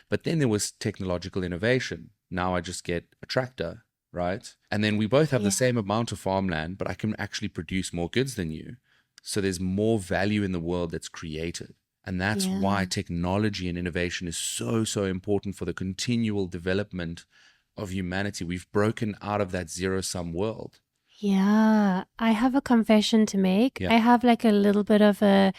But then there was technological innovation. Now I just get a tractor, right? And then we both have the same amount of farmland, but I can actually produce more goods than you. So there's more value in the world that's created. And that's why technology and innovation is so, so important for the continual development of humanity. We've broken out of that zero-sum world. Yeah, I have a confession to make. Yeah. I have like a little bit of a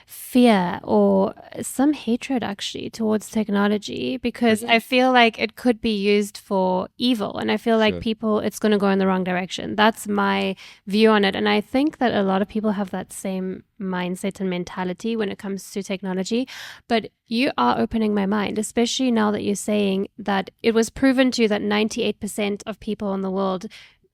fear or some hatred actually towards technology because I feel like it could be used for evil and I feel like it's going to go in the wrong direction. That's my view on it. And I think that a lot of people have that same mindset and mentality when it comes to technology. But you are opening my mind, especially now that you're saying that it was proven to you that 98% of people in the world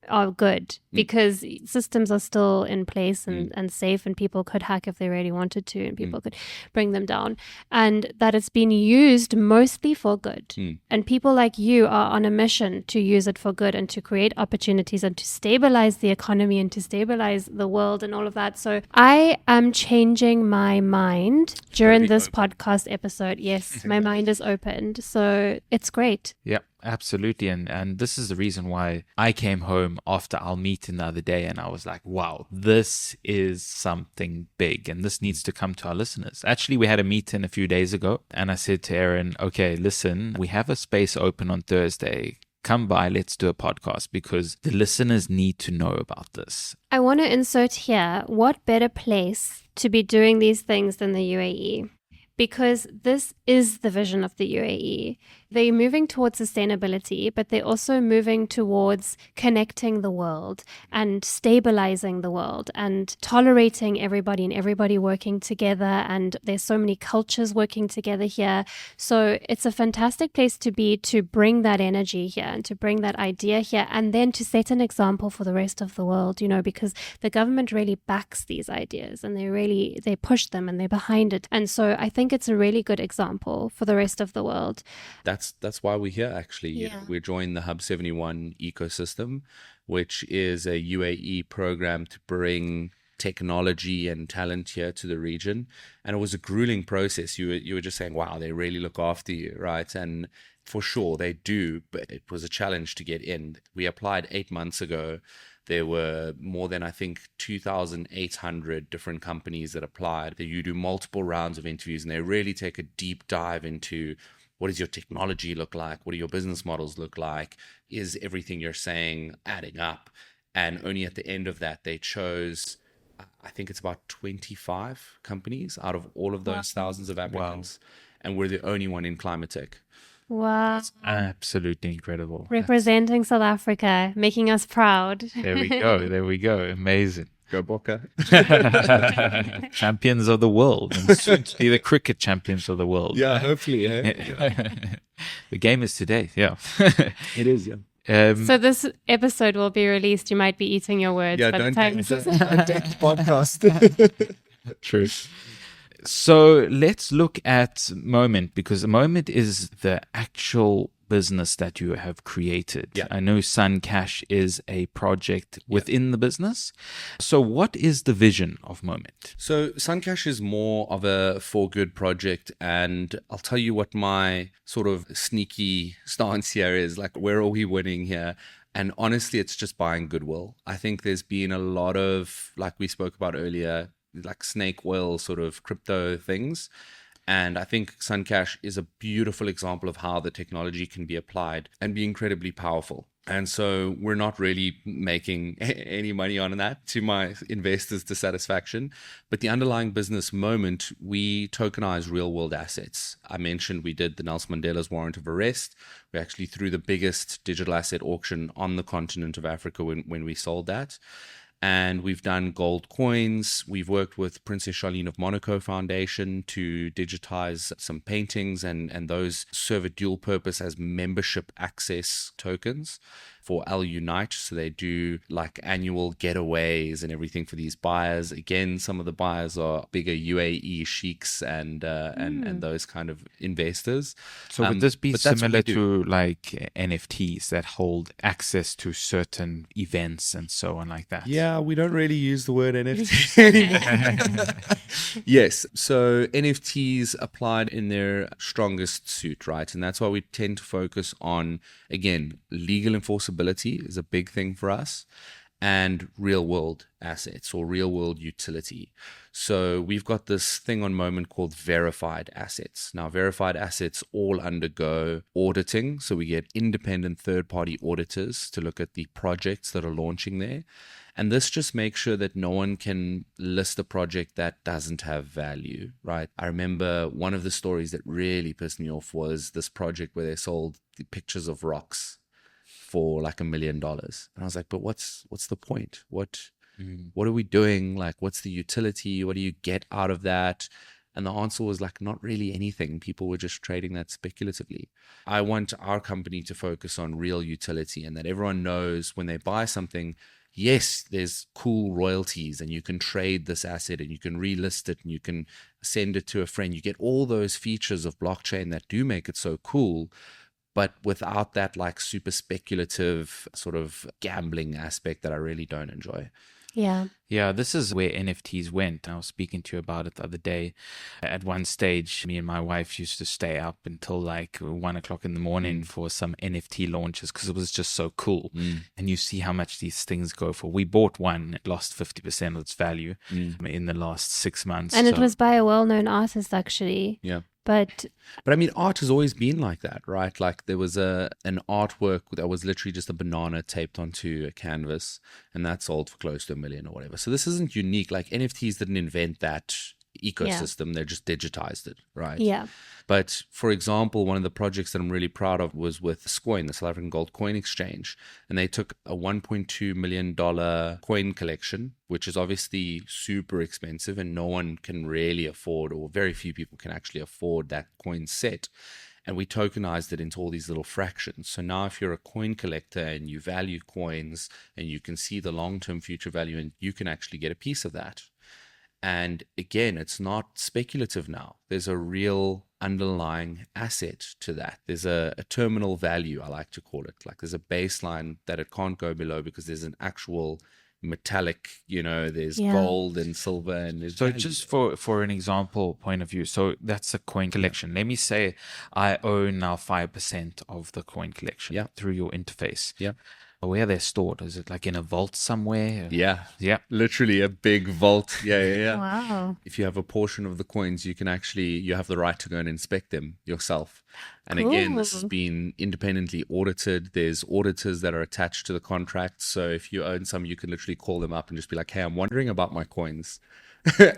are good because systems are still in place and safe and people could hack if they really wanted to and people could bring them down and that it's been used mostly for good. And people like you are on a mission to use it for good and to create opportunities and to stabilize the economy and to stabilize the world and all of that. So I am changing my mind during this podcast episode. Yes, my mind is opened. So it's great. Yeah. Absolutely. And this is the reason why I came home after our meeting the other day and I was like, wow, this is something big and this needs to come to our listeners. Actually, we had a meeting a few days ago and I said to Ahren, okay, listen, we have a space open on Thursday. Come by, let's do a podcast because the listeners need to know about this. I want to insert here, what better place to be doing these things than the UAE? Because this is the vision of the UAE. They're moving towards sustainability, but they're also moving towards connecting the world and stabilizing the world and tolerating everybody and everybody working together. And there's so many cultures working together here. So it's a fantastic place to be, to bring that energy here and to bring that idea here and then to set an example for the rest of the world, because the government really backs these ideas and they push them and they're behind it. And so I think it's a really good example for the rest of the world. That's why we're here, actually. Yeah. We're joining the Hub 71 ecosystem, which is a UAE program to bring technology and talent here to the region. And it was a grueling process. You were just saying, wow, they really look after you, right? And for sure they do, but it was a challenge to get in. We applied 8 months ago. There were more than, I think, 2,800 different companies that applied. You do multiple rounds of interviews and they really take a deep dive into what does your technology look like? What do your business models look like? Is everything you're saying adding up? And only at the end of that, they chose, I think it's about 25 companies out of all of those thousands of applicants. Wow. And we're the only one in climate tech. Wow. That's absolutely incredible. Representing South Africa, making us proud. There we go. There we go. Amazing. Go Boca. Champions of the world. And soon to be the cricket champions of the world. Yeah, hopefully. The game is today. Yeah. It is, yeah. So this episode will be released. You might be eating your words. Yeah, by don't the time take the podcast. True. So let's look at Momint, because Momint is the actual business that you have created. Yeah. I know Suncash is a project within the business. So what is the vision of Momint? So Suncash is more of a for good project, and I'll tell you what my sort of sneaky stance here is. Like, where are we winning here? And honestly, it's just buying goodwill. I think there's been a lot of, like we spoke about earlier, like snake oil sort of crypto things. And I think Suncash is a beautiful example of how the technology can be applied and be incredibly powerful. And so we're not really making any money on that, to my investors' dissatisfaction. But the underlying business Momint, we tokenize real world assets. I mentioned we did the Nelson Mandela's warrant of arrest. We actually threw the biggest digital asset auction on the continent of Africa when we sold that. And we've done gold coins. We've worked with Princess Charlene of Monaco Foundation to digitize some paintings, and those serve a dual purpose as membership access tokens for Al Unite. So they do like annual getaways and everything for these buyers. Again, some of the buyers are bigger UAE sheiks and those kind of investors. So would this be similar to like NFTs that hold access to certain events and so on like that? Yeah, we don't really use the word NFT anymore. Yes, so NFTs applied in their strongest suit, right? And that's why we tend to focus on, again, legal enforceability is a big thing for us, and real world assets or real world utility. So we've got this thing on Momint called verified assets. Now, verified assets all undergo auditing. So we get independent third-party auditors to look at the projects that are launching there. And this just makes sure that no one can list a project that doesn't have value, right? I remember one of the stories that really pissed me off was this project where they sold the pictures of rocks for like $1 million. And I was like, but what's the point? What are we doing? Like, what's the utility? What do you get out of that? And the answer was like, not really anything. People were just trading that speculatively. I want our company to focus on real utility, and that everyone knows when they buy something, yes, there's cool royalties and you can trade this asset and you can relist it and you can send it to a friend. You get all those features of blockchain that do make it so cool, but without that like super speculative sort of gambling aspect that I really don't enjoy. Yeah. Yeah, this is where NFTs went. I was speaking to you about it the other day. At one stage, me and my wife used to stay up until like 1 o'clock in the morning for some NFT launches because it was just so cool. And you see how much these things go for. We bought one, it lost 50% of its value in the last 6 months. And it was by a well-known artist, actually. Yeah. But I mean, art has always been like that, right? Like there was an artwork that was literally just a banana taped onto a canvas, and that sold for close to $1 million or whatever. So this isn't unique. Like NFTs didn't invent that ecosystem. They just digitized it, right? yeah. But for example, one of the projects that I'm really proud of was with Scoin, the South African Gold Coin Exchange. And they took a $1.2 million coin collection, which is obviously super expensive and no one can really afford, or very few people can actually afford that coin set. And we tokenized it into all these little fractions. So now if you're a coin collector and you value coins and you can see the long-term future value, and you can actually get a piece of that. And again, it's not speculative now. There's a real underlying asset to that. There's a terminal value, I like to call it. Like there's a baseline that it can't go below because there's an actual metallic, there's gold and silver. And there's So value. just for an example point of view, so that's a coin collection. Let me say I own now 5% of the coin collection through your interface. Yeah. Where they're stored? Is it like in a vault somewhere? Yeah. Yeah. Literally a big vault. Yeah. Wow. If you have a portion of the coins, you have the right to go and inspect them yourself. And Cool. again, this has been independently audited. There's auditors that are attached to the contract. So if you own some, you can literally call them up and just be like, hey, I'm wondering about my coins.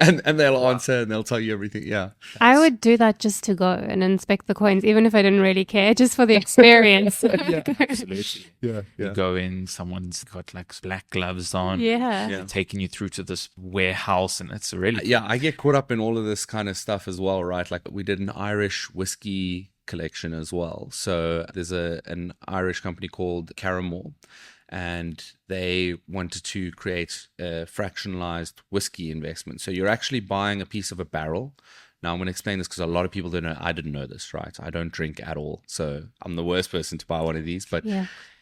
and they'll answer and they'll tell you everything. Yeah. I would do that just to go and inspect the coins, even if I didn't really care, just for the experience. Absolutely. Yeah. You go in, someone's got like black gloves on. Yeah. They're taking you through to this warehouse, and it's really Yeah, I get caught up in all of this kind of stuff as well, right? Like we did an Irish whiskey collection as well. So there's an Irish company called Caramel, and they wanted to create a fractionalized whiskey investment. So you're actually buying a piece of a barrel. Now I'm going to explain this because a lot of people don't know. I didn't know this, right? I don't drink at all. So I'm the worst person to buy one of these, but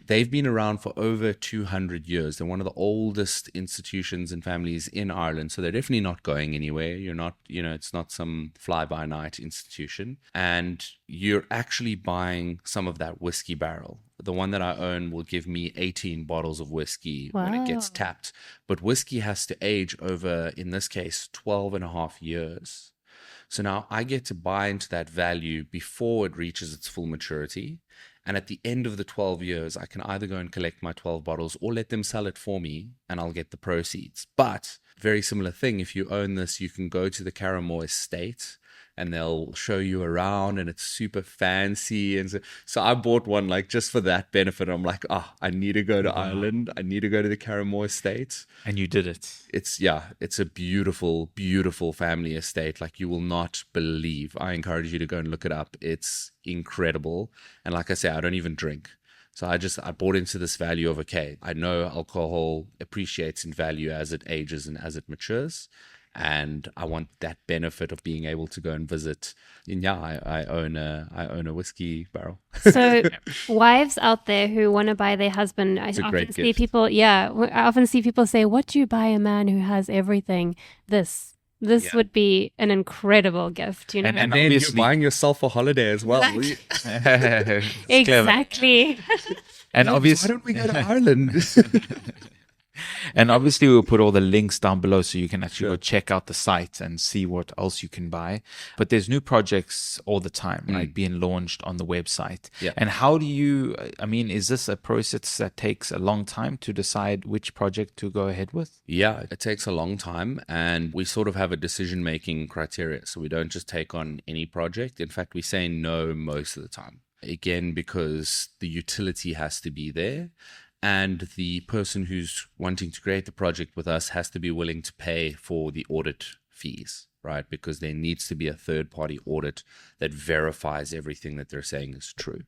they've been around for over 200 years. They're one of the oldest institutions and families in Ireland. So they're definitely not going anywhere. You're not, it's not some fly-by-night institution. And you're actually buying some of that whiskey barrel. The one that I own will give me 18 bottles of whiskey when it gets tapped. But whiskey has to age over, in this case, 12 and a half years. So now I get to buy into that value before it reaches its full maturity. And at the end of the 12 years, I can either go and collect my 12 bottles or let them sell it for me and I'll get the proceeds. But very similar thing, if you own this, you can go to the Caramel estate and they'll show you around and it's super fancy. And so I bought one like just for that benefit. I'm like, I need to go to Ireland. I need to go to the Caramel estate. And you did it. It's a beautiful, beautiful family estate. Like you will not believe. I encourage you to go and look it up. It's incredible. And like I say, I don't even drink. So I bought into this value of, okay, I know alcohol appreciates in value as it ages and as it matures. And I want that benefit of being able to go and visit. And I own a whiskey barrel. So wives out there who want to buy their husband, I often see people say, what do you buy a man who has everything? This would be an incredible gift, And then you're buying yourself a holiday as well. Exactly. And obviously, why don't we go to Ireland? And obviously we'll put all the links down below so you can actually go check out the site and see what else you can buy. But there's new projects all the time, right, being launched on the website. Yeah. And how do you, is this a process that takes a long time to decide which project to go ahead with? Yeah, it takes a long time and we sort of have a decision-making criteria. So we don't just take on any project. In fact, we say no most of the time. Again, because the utility has to be there. And the person who's wanting to create the project with us has to be willing to pay for the audit fees, right? Because there needs to be a third-party audit that verifies everything that they're saying is true.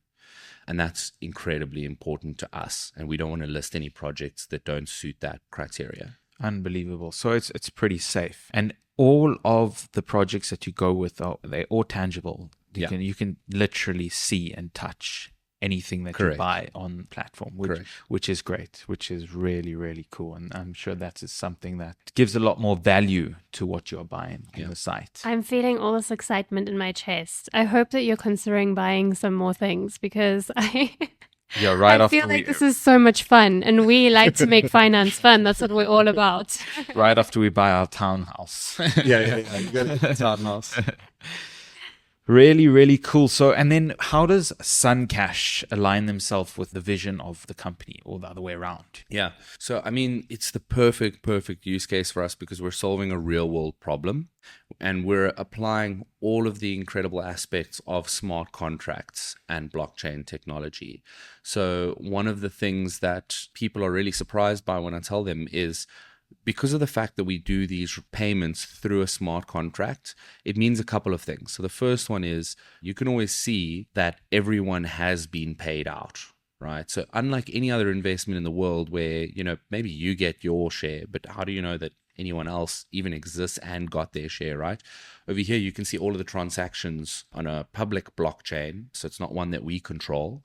And that's incredibly important to us. And we don't want to list any projects that don't suit that criteria. Unbelievable. So it's pretty safe. And all of the projects that you go with, they're all tangible. You can literally see and touch anything that Correct. you buy on the platform, Correct. which is great, which is really, really cool. And I'm sure that is something that gives a lot more value to what you're buying on the site. I'm feeling all this excitement in my chest. I hope that you're considering buying some more things because Yeah, right I after feel like this is so much fun and we like to make finance fun. That's what we're all about. right after we buy our townhouse. Yeah. You got to townhouse. Really, really cool. So, and then how does Suncash align themselves with the vision of the company, or the other way around? Yeah. So, I mean, it's the perfect use case for us because we're solving a real world problem and we're applying all of the incredible aspects of smart contracts and blockchain technology. So, one of the things that people are really surprised by when I tell them is, because of the fact that we do these payments through a smart contract, it means a couple of things. So the first one is you can always see that everyone has been paid out, right? So unlike any other investment in the world where, maybe you get your share, but how do you know that anyone else even exists and got their share, right? Over here, you can see all of the transactions on a public blockchain. So it's not one that we control.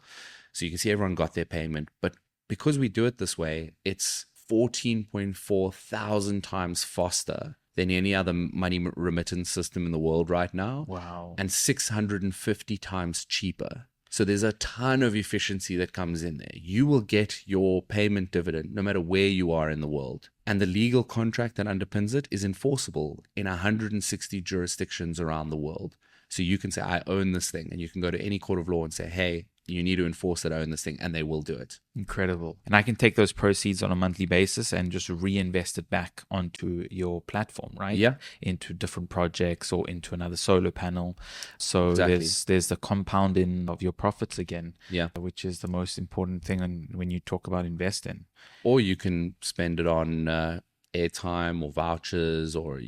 So you can see everyone got their payment. But because we do it this way, it's 14.4 thousand times faster than any other money remittance system in the world right now. Wow. And 650 times cheaper. So there's a ton of efficiency that comes in there. You will get your payment dividend no matter where you are in the world. And the legal contract that underpins it is enforceable in 160 jurisdictions around the world. So you can say, I own this thing. And you can go to any court of law and say, hey, you need to enforce that I own this thing, and they will do it. Incredible. And I can take those proceeds on a monthly basis and just reinvest it back onto your platform, right? Yeah. Into different projects or into another solar panel. So Exactly. there's the compounding of your profits again, Yeah. which is the most important thing when you talk about investing. Or you can spend it on airtime or vouchers, or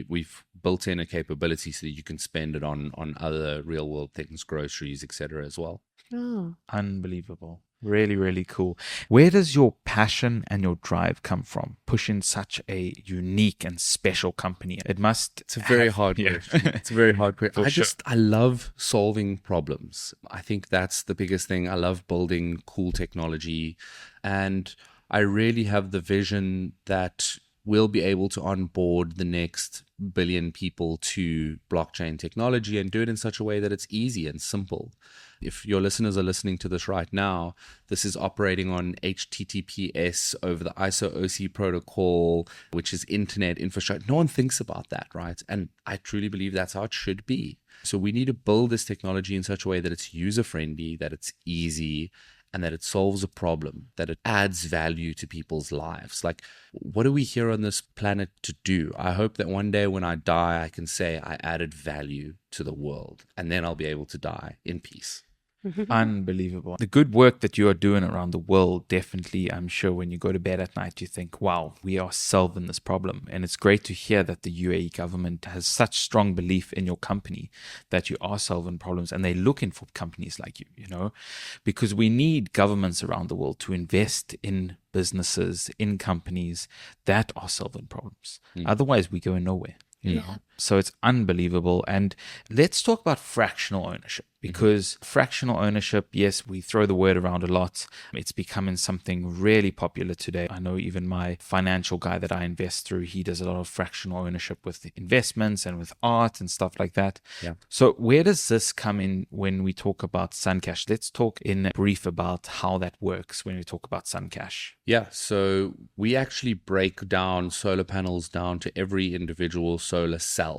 we've built in a capability so that you can spend it on other real world things, groceries, etc. as well. Oh. Unbelievable. Really, really cool. Where does your passion and your drive come from, pushing such a unique and special company? It's a very hard question. It's a very hard question. I love solving problems. I think that's the biggest thing. I love building cool technology, and I really have the vision that we'll be able to onboard the next billion people to blockchain technology and do it in such a way that it's easy and simple. If your listeners are listening to this right now, this is operating on HTTPS over the ISO-OC protocol, which is internet infrastructure. No one thinks about that, right? And I truly believe that's how it should be. So we need to build this technology in such a way that it's user-friendly, that it's easy, and that it solves a problem, that it adds value to people's lives. Like, what are we here on this planet to do? I hope that one day when I die, I can say I added value to the world, and then I'll be able to die in peace. Unbelievable. The good work that you are doing around the world, definitely, I'm sure when you go to bed at night, you think, wow, we are solving this problem. And it's great to hear that the UAE government has such strong belief in your company that you are solving problems, and they're looking for companies like you, because we need governments around the world to invest in businesses, in companies that are solving problems. Otherwise, we go nowhere. So it's unbelievable. And let's talk about fractional ownership, because fractional ownership, yes, we throw the word around a lot. It's becoming something really popular today. I know even my financial guy that I invest through, he does a lot of fractional ownership with investments and with art and stuff like that. Yeah. So where does this come in when we talk about Suncash? Let's talk in brief about how that works when we talk about Suncash. Yeah, so we actually break down solar panels down to every individual solar cell.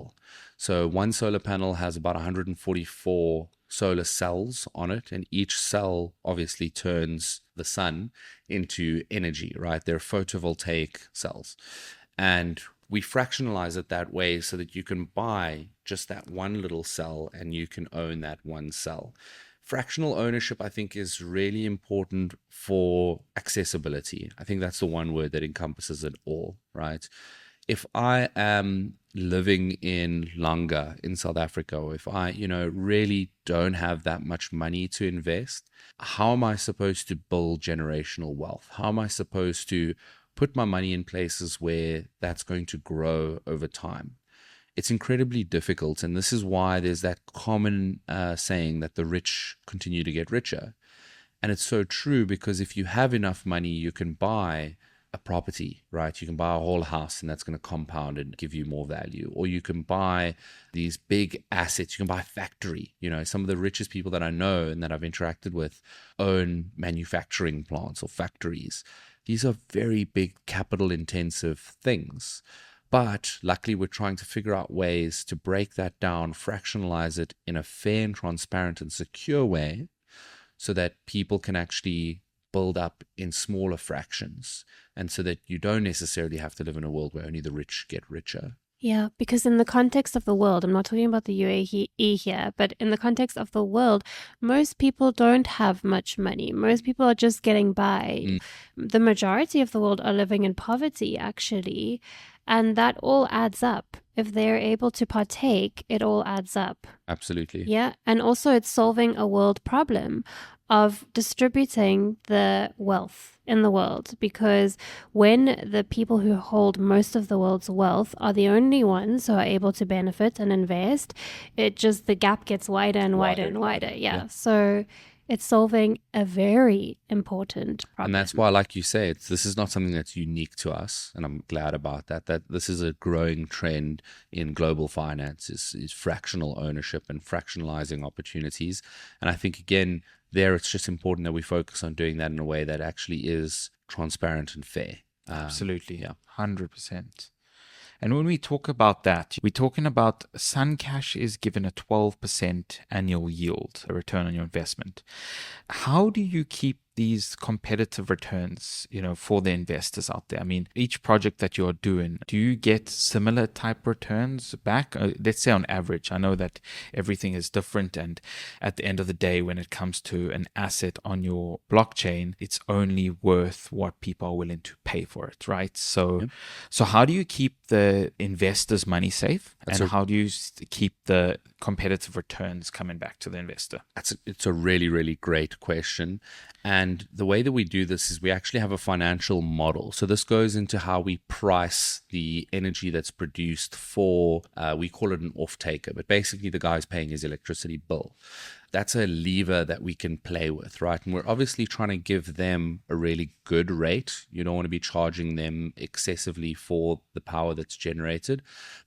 So one solar panel has about 144 solar cells on it, and each cell obviously turns the sun into energy, right? They're photovoltaic cells. And we fractionalize it that way so that you can buy just that one little cell and you can own that one cell. Fractional ownership, I think, is really important for accessibility. I think that's the one word that encompasses it all, right? If I am living in Langa in South Africa, or if I, really don't have that much money to invest, how am I supposed to build generational wealth? How am I supposed to put my money in places where that's going to grow over time? It's incredibly difficult, and this is why there's that common saying that the rich continue to get richer. And it's so true, because if you have enough money, you can buy a property, right? You can buy a whole house, and that's going to compound and give you more value. Or you can buy these big assets. You can buy a factory. Some of the richest people that I know and that I've interacted with own manufacturing plants or factories. These are very big capital intensive things. But luckily, we're trying to figure out ways to break that down, fractionalize it in a fair and transparent and secure way, so that people can actually build up in smaller fractions, and so that you don't necessarily have to live in a world where only the rich get richer. Yeah, because in the context of the world, I'm not talking about the UAE here, but in the context of the world, most people don't have much money. Most people are just getting by. The majority of the world are living in poverty, actually, and that all adds up. If they're able to partake, it all adds up. Absolutely. Yeah, and also it's solving a world problem of distributing the wealth in the world, because when the people who hold most of the world's wealth are the only ones who are able to benefit and invest, the gap gets wider and wider and wider. Yeah. So it's solving a very important problem. And that's why, like you say, this is not something that's unique to us. And I'm glad about that this is a growing trend in global finance is fractional ownership and fractionalizing opportunities. And I think, again, it's just important that we focus on doing that in a way that actually is transparent and fair. Absolutely. Yeah. 100%. And when we talk about that, we're talking about Suncash is given a 12% annual yield, a return on your investment. How do you keep these competitive returns, for the investors out there? I mean, each project that you're doing, do you get similar type returns back? Let's say on average. I know that everything is different, and at the end of the day, when it comes to an asset on your blockchain, it's only worth what people are willing to pay for it, right? So how do you keep the investors' money safe, how do you keep the competitive returns coming back to the investor? It's a really, really great question. And the way that we do this is we actually have a financial model. So this goes into how we price the energy that's produced for, we call it an off-taker, but basically the guy's paying his electricity bill. That's a lever that we can play with, right? And we're obviously trying to give them a really good rate. You don't want to be charging them excessively for the power that's generated,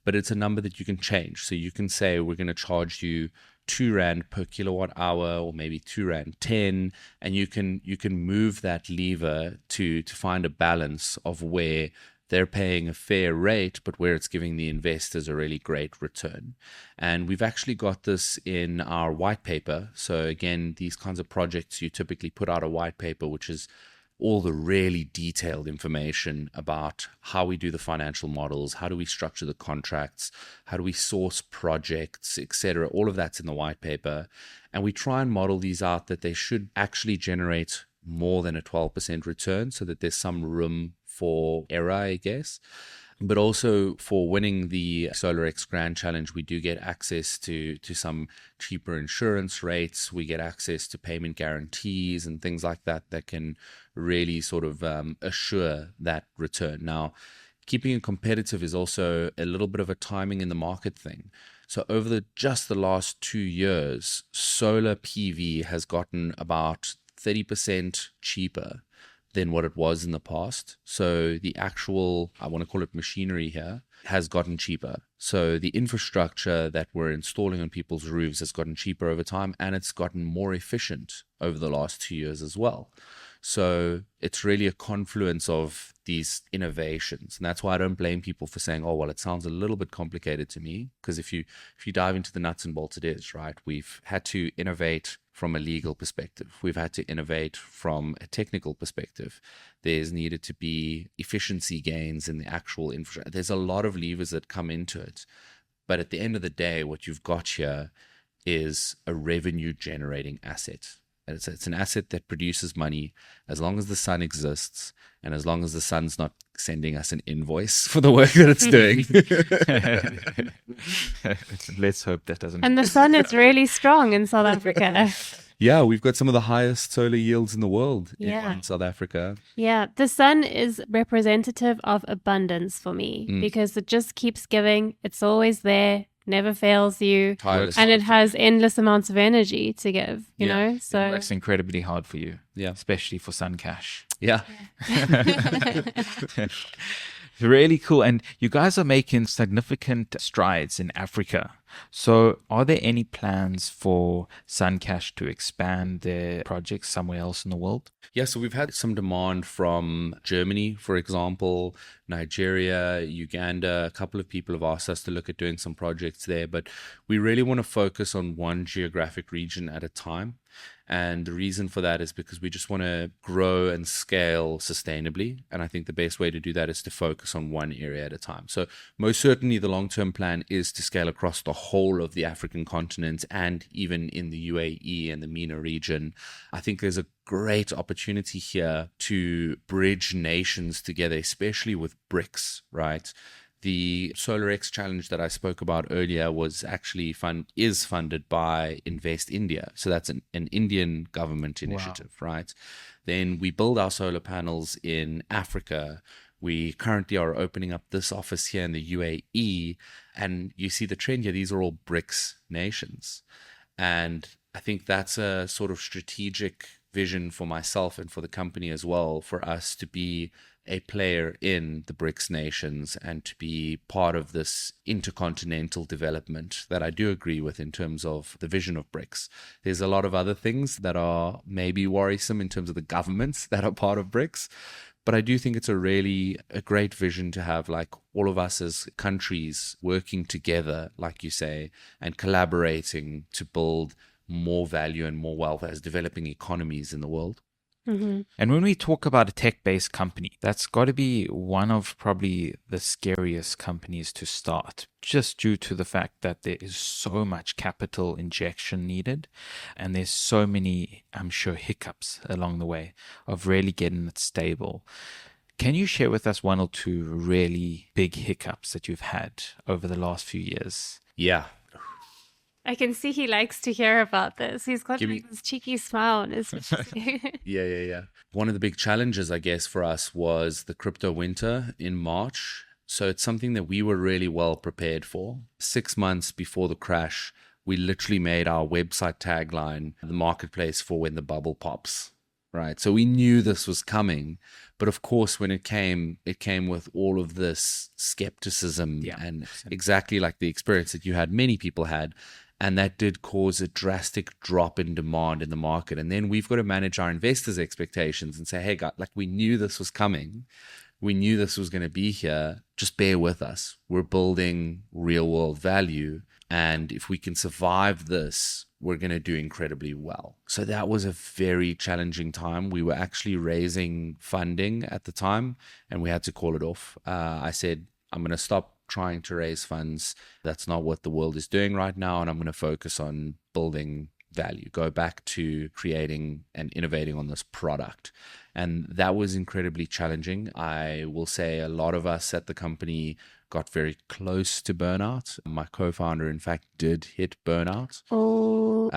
but it's a number that you can change. So you can say, we're going to charge you 2 Rand per kilowatt hour, or maybe 2 Rand 10, and you can move that lever to find a balance of where they're paying a fair rate, but where it's giving the investors a really great return. And we've actually got this in our white paper. So again, these kinds of projects, you typically put out a white paper, which is all the really detailed information about how we do the financial models, how do we structure the contracts, how do we source projects, etc. All of that's in the white paper. And we try and model these out that they should actually generate more than a 12% return, so that there's some room for error, I guess. But also for winning the SolarX Grand Challenge, we do get access to some cheaper insurance rates. We get access to payment guarantees and things like that that can really sort of assure that return. Now, keeping it competitive is also a little bit of a timing in the market thing. So over just the last 2 years, solar PV has gotten about 30% cheaper than what it was in the past. So the actual, I want to call it machinery here, has gotten cheaper. So the infrastructure that we're installing on people's roofs has gotten cheaper over time, and it's gotten more efficient over the last 2 years as well. So it's really a confluence of these innovations. And that's why I don't blame people for saying, oh, well, it sounds a little bit complicated to me. Because if you dive into the nuts and bolts, it is, right? We've had to innovate from a legal perspective. We've had to innovate from a technical perspective. There's needed to be efficiency gains in the actual infrastructure. There's a lot of levers that come into it. But at the end of the day, what you've got here is a revenue generating asset. And it's an asset that produces money as long as the sun exists, and as long as the sun's not sending us an invoice for the work that it's doing. Let's hope that doesn't. And the sun is really strong in South Africa. Yeah, we've got some of the highest solar yields in the world in South Africa. Yeah, the sun is representative of abundance for me because it just keeps giving. It's always there. never fails you, Tireless. and it has endless amounts of energy to give, you Yeah. know? So That's incredibly hard for you, Yeah. especially for Sun Cash. Yeah. Really cool. And you guys are making significant strides in Africa. So are there any plans for Suncash to expand their projects somewhere else in the world? Yeah, so we've had some demand from Germany, for example, Nigeria, Uganda. A couple of people have asked us to look at doing some projects there, but we really want to focus on one geographic region at a time. And the reason for that is because we just want to grow and scale sustainably. And I think the best way to do that is to focus on one area at a time. So most certainly the long-term plan is to scale across the whole of the African continent and even in the UAE and the MENA region. I think there's a great opportunity here to bridge nations together, especially with BRICS, right? The SolarX challenge that I spoke about earlier was actually is funded by Invest India. So that's an Indian government initiative, right? Then we build our solar panels in Africa. We currently are opening up this office here in the UAE. And you see the trend here, these are all BRICS nations. And I think that's a sort of strategic vision for myself and for the company as well, for us to be a player in the BRICS nations and to be part of this intercontinental development that I do agree with in terms of the vision of BRICS. There's a lot of other things that are maybe worrisome in terms of the governments that are part of BRICS, but I do think it's a great vision to have, like all of us as countries working together, like you say, and collaborating to build more value and more wealth as developing economies in the world. Mm-hmm. And when we talk about a tech-based company, that's got to be one of probably the scariest companies to start, just due to the fact that there is so much capital injection needed, and there's so many, I'm sure, hiccups along the way of really getting it stable. Can you share with us one or two really big hiccups that you've had over the last few years? Yeah. I can see he likes to hear about this. He's got this cheeky smile on his face. Yeah. One of the big challenges, I guess, for us was the crypto winter in March. So it's something that we were really well prepared for. 6 months before the crash, we literally made our website tagline the marketplace for when the bubble pops, right? So we knew this was coming. But of course, when it came with all of this skepticism and exactly like the experience that you had, many people had. And that did cause a drastic drop in demand in the market. And then we've got to manage our investors' expectations and say, hey, God, like we knew this was coming. We knew this was going to be here. Just bear with us. We're building real world value. And if we can survive this, we're going to do incredibly well. So that was a very challenging time. We were actually raising funding at the time and we had to call it off. I said, I'm going to stop trying to raise funds. That's not what the world is doing right now. And I'm going to focus on building value, go back to creating and innovating on this product. And that was incredibly challenging. I will say a lot of us at the company got very close to burnout. My co-founder, in fact, did hit burnout. Oh.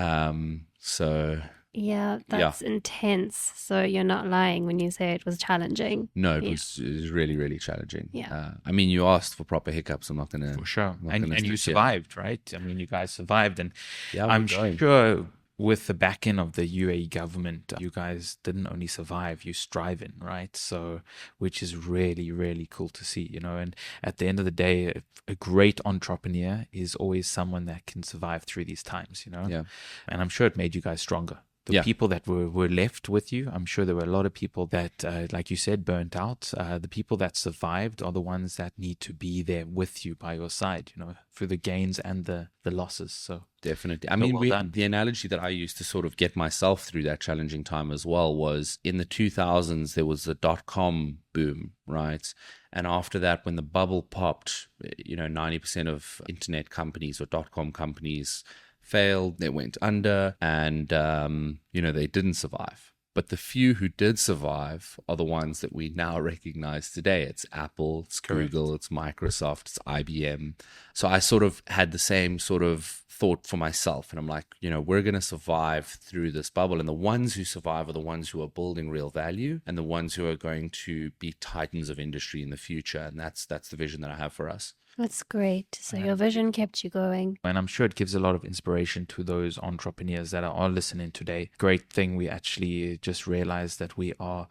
Yeah, that's intense. So you're not lying when you say it was challenging. No, it was really, really challenging. Yeah. I mean, you asked for proper hiccups. I'm not going to. For sure. And you survived, right? I mean, you guys survived. And yeah, I'm sure with the backing of the UAE government, you guys didn't only survive, you strive in, right? So, which is really, really cool to see, you know. And at the end of the day, a great entrepreneur is always someone that can survive through these times, you know. Yeah. And I'm sure it made you guys stronger. The people that were left with you, I'm sure there were a lot of people that, like you said, burnt out. The people that survived are the ones that need to be there with you by your side, you know, through the gains and the losses. So definitely. I mean, the analogy that I used to sort of get myself through that challenging time as well was in the 2000s, there was the dot-com boom, right? And after that, when the bubble popped, you know, 90% of internet companies or dot-com companies failed, they went under, and you know, they didn't survive. But the few who did survive are the ones that we now recognize today. It's Apple, it's Google, it's Microsoft, it's IBM. So I sort of had the same sort of thought for myself, and I'm like, you know, we're going to survive through this bubble, and the ones who survive are the ones who are building real value and the ones who are going to be titans of industry in the future. And that's the vision that I have for us. That's great. So your vision kept you going. And I'm sure it gives a lot of inspiration to those entrepreneurs that are listening today. Great thing we actually just realized that we are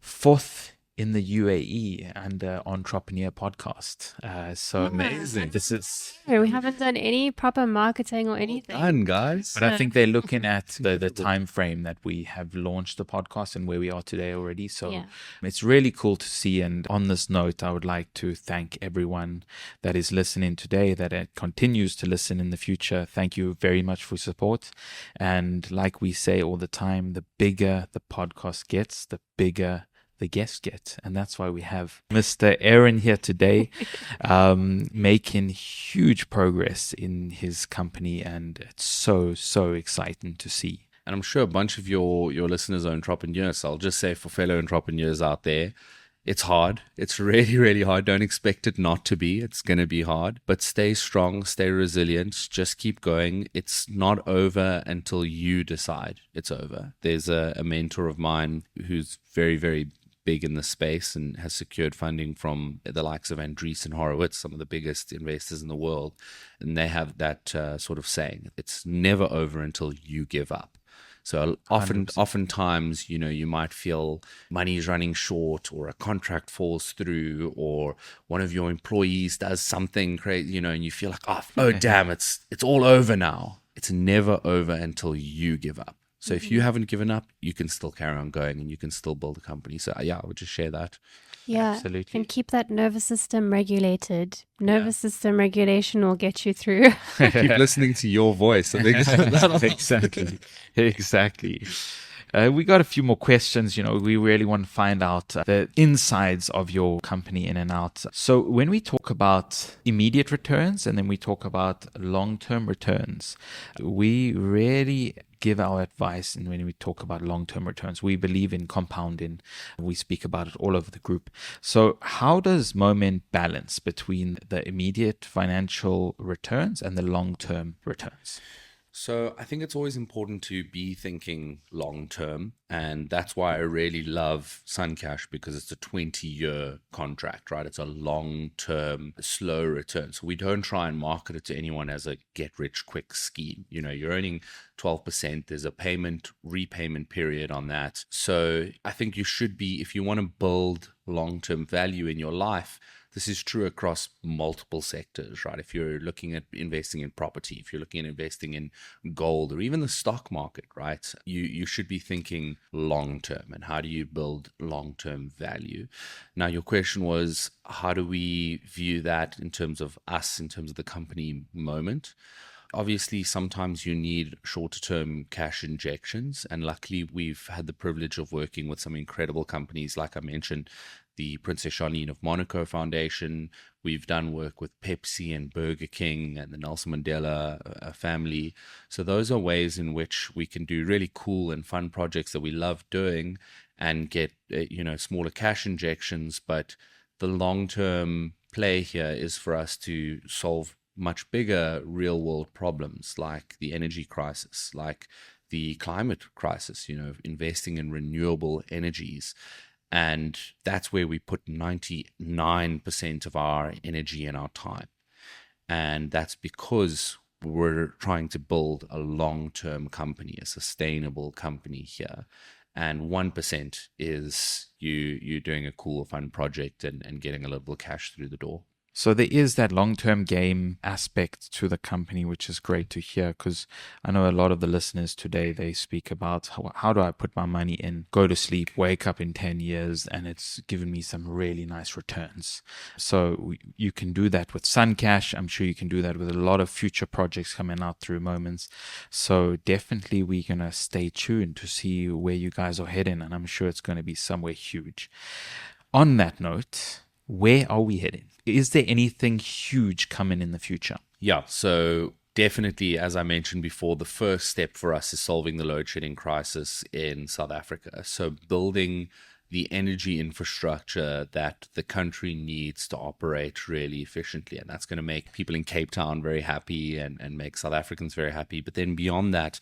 fourth in the UAE under Entrepreneur Podcast. So Amazing. this is. We haven't done any proper marketing or anything. Done, guys. But I think they're looking at the time frame that we have launched the podcast and where we are today already. So Yeah. it's really cool to see. And on this note, I would like to thank everyone that is listening today, that continues to listen in the future. Thank you very much for support. And like we say all the time, the bigger the podcast gets, the bigger the guests get. And that's why we have Mr. Ahren here today, making huge progress in his company. And it's so exciting to see. And I'm sure a bunch of your listeners are entrepreneurs. So I'll just say for fellow entrepreneurs out there, it's hard. It's really, really hard. Don't expect it not to be. It's going to be hard. But stay strong, stay resilient. Just keep going. It's not over until you decide it's over. There's a mentor of mine who's very, very big in the space and has secured funding from the likes of Andreessen Horowitz, some of the biggest investors in the world. And they have that sort of saying, it's never over until you give up. So oftentimes, you might feel money is running short, or a contract falls through, or one of your employees does something crazy, and you feel like, oh damn, it's all over now. It's never over until you give up. So if you haven't given up, you can still carry on going and you can still build a company. So yeah, I would just share that. Yeah, Absolutely. and keep that nervous system regulated. Nervous system regulation will get you through. Keep listening to your voice. I think Exactly. We got a few more questions. We really want to find out the insides of your company in and out. So when we talk about immediate returns and then we talk about long-term returns, we really give our advice. And when we talk about long-term returns, we believe in compounding. We speak about it all over the group. So how does Momint balance between the immediate financial returns and the long-term returns? So I think it's always important to be thinking long term. And that's why I really love Suncash, because it's a 20-year contract, right? It's a long term, slow return. So we don't try and market it to anyone as a get rich quick scheme. You're earning 12%. There's a repayment period on that. So I think you should be, if you want to build long term value in your life, this is true across multiple sectors, right? If you're looking at investing in property, if you're looking at investing in gold or even the stock market, right? You should be thinking long term, and how do you build long term value? Now, your question was, how do we view that in terms of us, in terms of the company Momint? Obviously, sometimes you need shorter term cash injections. And luckily, we've had the privilege of working with some incredible companies. Like I mentioned, the Princess Charlene of Monaco Foundation. We've done work with Pepsi and Burger King and the Nelson Mandela family. So those are ways in which we can do really cool and fun projects that we love doing and get, smaller cash injections. But the long-term play here is for us to solve much bigger real world problems, like the energy crisis, like the climate crisis, investing in renewable energies. And that's where we put 99% of our energy and our time. And that's because we're trying to build a long-term company, a sustainable company here. And 1% is you doing a cool, fun project and getting a little cash through the door. So there is that long-term game aspect to the company, which is great to hear, because I know a lot of the listeners today, they speak about how do I put my money in, go to sleep, wake up in 10 years, and it's given me some really nice returns. So you can do that with Suncash. I'm sure you can do that with a lot of future projects coming out through Moments. So definitely we're going to stay tuned to see where you guys are heading, and I'm sure it's going to be somewhere huge. On that note, where are we heading? Is there anything huge coming in the future? Yeah, so definitely, as I mentioned before, the first step for us is solving the load shedding crisis in South Africa. So building the energy infrastructure that the country needs to operate really efficiently. And that's going to make people in Cape Town very happy and make South Africans very happy. But then beyond that,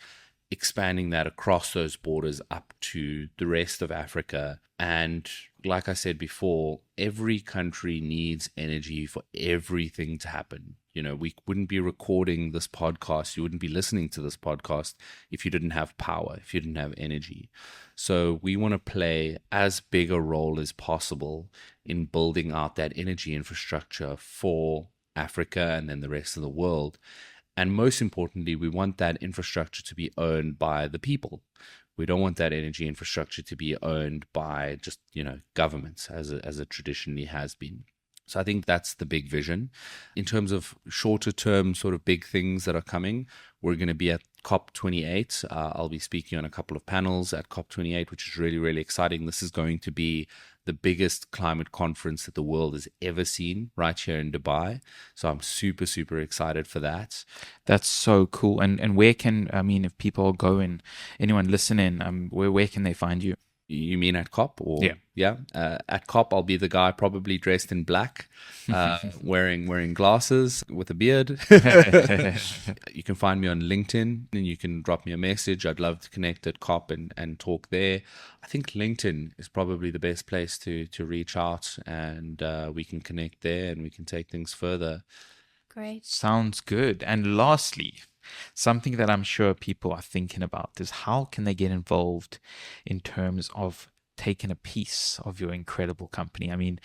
expanding that across those borders up to the rest of Africa. And like I said before, every country needs energy for everything to happen. You know, we wouldn't be recording this podcast, you wouldn't be listening to this podcast if you didn't have power, if you didn't have energy. So we want to play as big a role as possible in building out that energy infrastructure for Africa and then the rest of the world. And most importantly, we want that infrastructure to be owned by the people. We don't want that energy infrastructure to be owned by just, governments as it traditionally has been. So I think that's the big vision. In terms of shorter term sort of big things that are coming, we're going to be at COP28. I'll be speaking on a couple of panels at COP28, which is really, really exciting. This is going to be the biggest climate conference that the world has ever seen right here in Dubai. So I'm super, super excited for that. That's so cool. And where can, if people go and anyone listening, where can they find you? You mean at COP? Or Yeah. At COP, I'll be the guy probably dressed in black, wearing glasses with a beard. You can find me on LinkedIn and you can drop me a message. I'd love to connect at COP and talk there. I think LinkedIn is probably the best place to reach out, and we can connect there and we can take things further. Great. Sounds good. And lastly, something that I'm sure people are thinking about is how can they get involved in terms of taking a piece of your incredible company? I mean,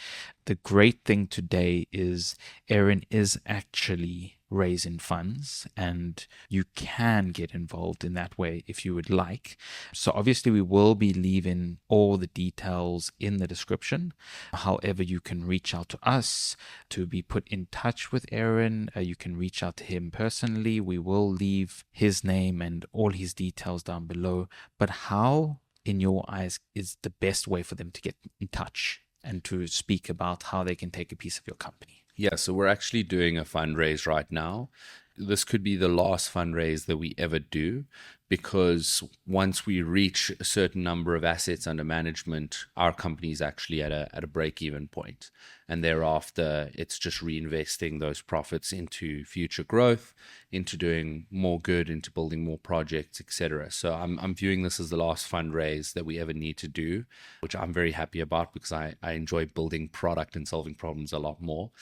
the great thing today is Ahren is actually raising funds, and you can get involved in that way if you would like. So obviously we will be leaving all the details in the description. However, you can reach out to us to be put in touch with Ahren. You can reach out to him personally. We will leave his name and all his details down below. But how, in your eyes, is the best way for them to get in touch and to speak about how they can take a piece of your company? Yeah, so we're actually doing a fundraise right now. This could be the last fundraise that we ever do, because once we reach a certain number of assets under management, our company is actually at a break-even point. And thereafter, it's just reinvesting those profits into future growth, into doing more good, into building more projects, etc. So I'm viewing this as the last fundraise that we ever need to do, which I'm very happy about because I enjoy building product and solving problems a lot more.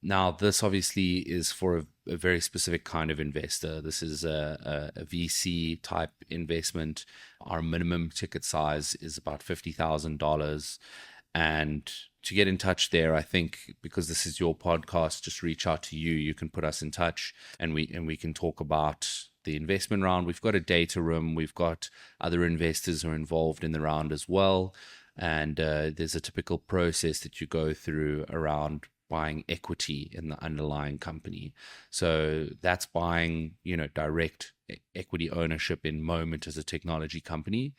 Now, this obviously is for a very specific kind of investor. This is a VC type investment. Our minimum ticket size is about $50,000. And to get in touch there, I think because this is your podcast, just reach out to you. You can put us in touch and we can talk about the investment round. We've got a data room. We've got other investors who are involved in the round as well. And there's a typical process that you go through around buying equity in the underlying company. So that's buying, direct equity ownership in Momint as a technology company.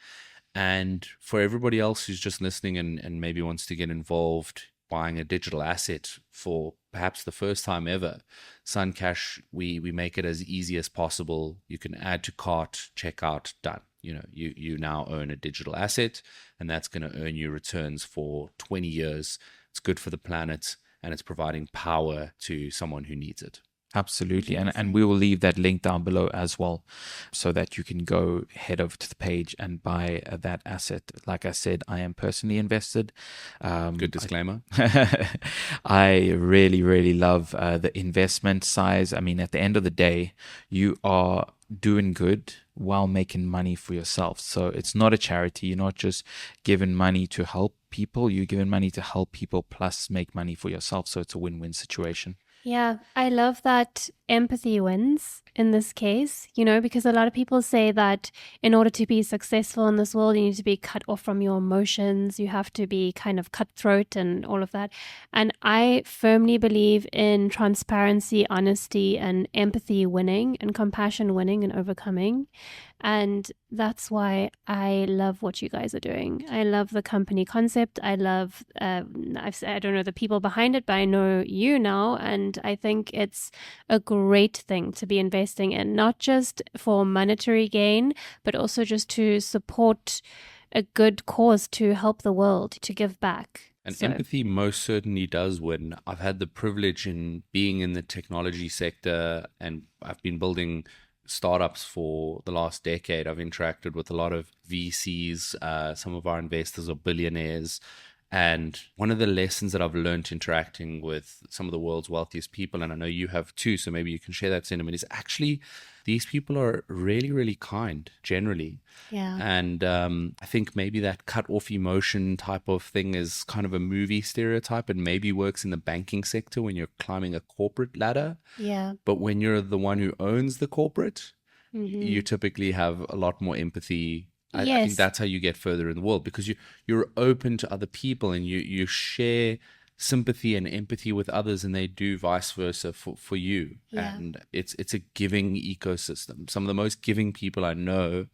And for everybody else who's just listening and maybe wants to get involved, buying a digital asset for perhaps the first time ever, Suncash, we make it as easy as possible. You can add to cart, checkout, done. You now own a digital asset, and that's going to earn you returns for 20 years. It's good for the planet, and it's providing power to someone who needs it. Absolutely. And we will leave that link down below as well, so that you can go head over to the page and buy that asset. Like I said, I am personally invested. Good disclaimer. I really, really love the investment size. I mean, at the end of the day, you are doing good while making money for yourself. So it's not a charity. You're not just giving money to help people. You're giving money to help people plus make money for yourself. So it's a win-win situation. Yeah, I love that empathy wins in this case, because a lot of people say that in order to be successful in this world, you need to be cut off from your emotions. You have to be kind of cutthroat and all of that. And I firmly believe in transparency, honesty, and empathy winning, and compassion winning and overcoming. And that's why I love what you guys are doing. I love the company concept. I love, I don't know the people behind it, but I know you now. And I think it's a great thing to be investing in, not just for monetary gain, but also just to support a good cause, to help the world, to give back. And empathy most certainly does win. I've had the privilege in being in the technology sector, and I've been building startups for the last decade. I've interacted with a lot of VCs. Some of our investors are billionaires. And one of the lessons that I've learned interacting with some of the world's wealthiest people, and I know you have too, so maybe you can share that sentiment, is actually these people are really, really kind generally. Yeah. And I think maybe that cut off emotion type of thing is kind of a movie stereotype and maybe works in the banking sector when you're climbing a corporate ladder. Yeah. But when you're the one who owns the corporate, Mm-hmm. you typically have a lot more empathy. I Yes. think that's how you get further in the world, because you're open to other people and you share sympathy and empathy with others, and they do vice versa for you. Yeah. And it's a giving ecosystem. Some of the most giving people I know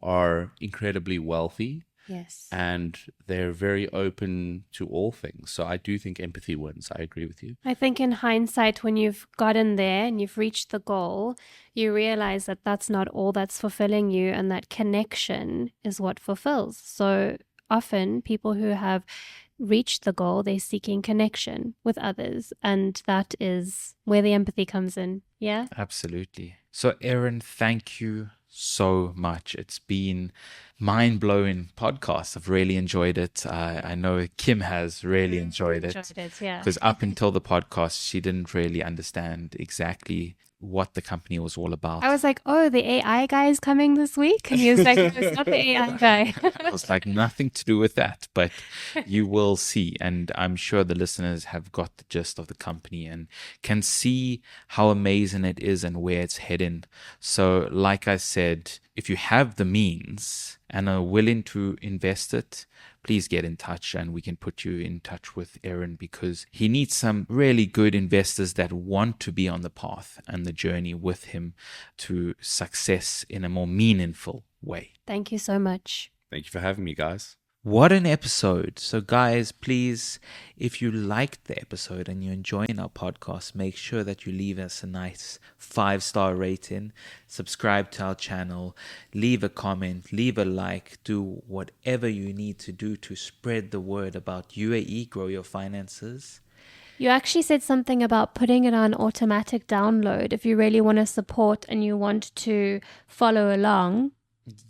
are incredibly wealthy, Yes. and they're very open to all things. So I do think empathy wins. I agree with you. I think in hindsight, when you've gotten there and you've reached the goal, you realize that that's not all that's fulfilling you, and that connection is what fulfills. So often people who have reached the goal, they're seeking connection with others, and that is where the empathy comes in. Yeah. Absolutely. So, Ahren, thank you so much. It's been mind-blowing podcast. I've really enjoyed it. I know Kim has really enjoyed it. Yeah. Because up until the podcast, she didn't really understand exactly what the company was all about. I was like, oh, the AI guy is coming this week. And he was like, no, it's not the AI guy. I was like, nothing to do with that, but you will see. And I'm sure the listeners have got the gist of the company and can see how amazing it is and where it's heading. So like I said, if you have the means and are willing to invest it, please get in touch and we can put you in touch with Ahren, because he needs some really good investors that want to be on the path and the journey with him to success in a more meaningful way. Thank you so much. Thank you for having me, guys. What an episode. So guys, please, if you liked the episode and you're enjoying our podcast, make sure that you leave us a nice 5-star rating, subscribe to our channel, leave a comment, leave a like, do whatever you need to do to spread the word about UAE, Grow Your Finances. You actually said something about putting it on automatic download if you really want to support and you want to follow along.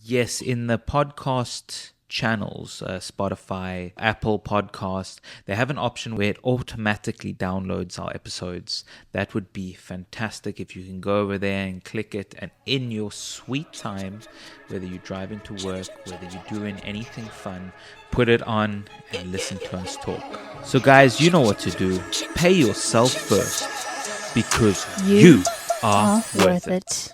Yes, in the podcast channels, Spotify, Apple Podcast, they have an option where it automatically downloads our episodes. That would be fantastic if you can go over there and click it, and in your sweet time, whether you're driving to work, whether you're doing anything fun, put it on and listen to us talk. So guys, you know what to do. Pay yourself first, because you are worth it.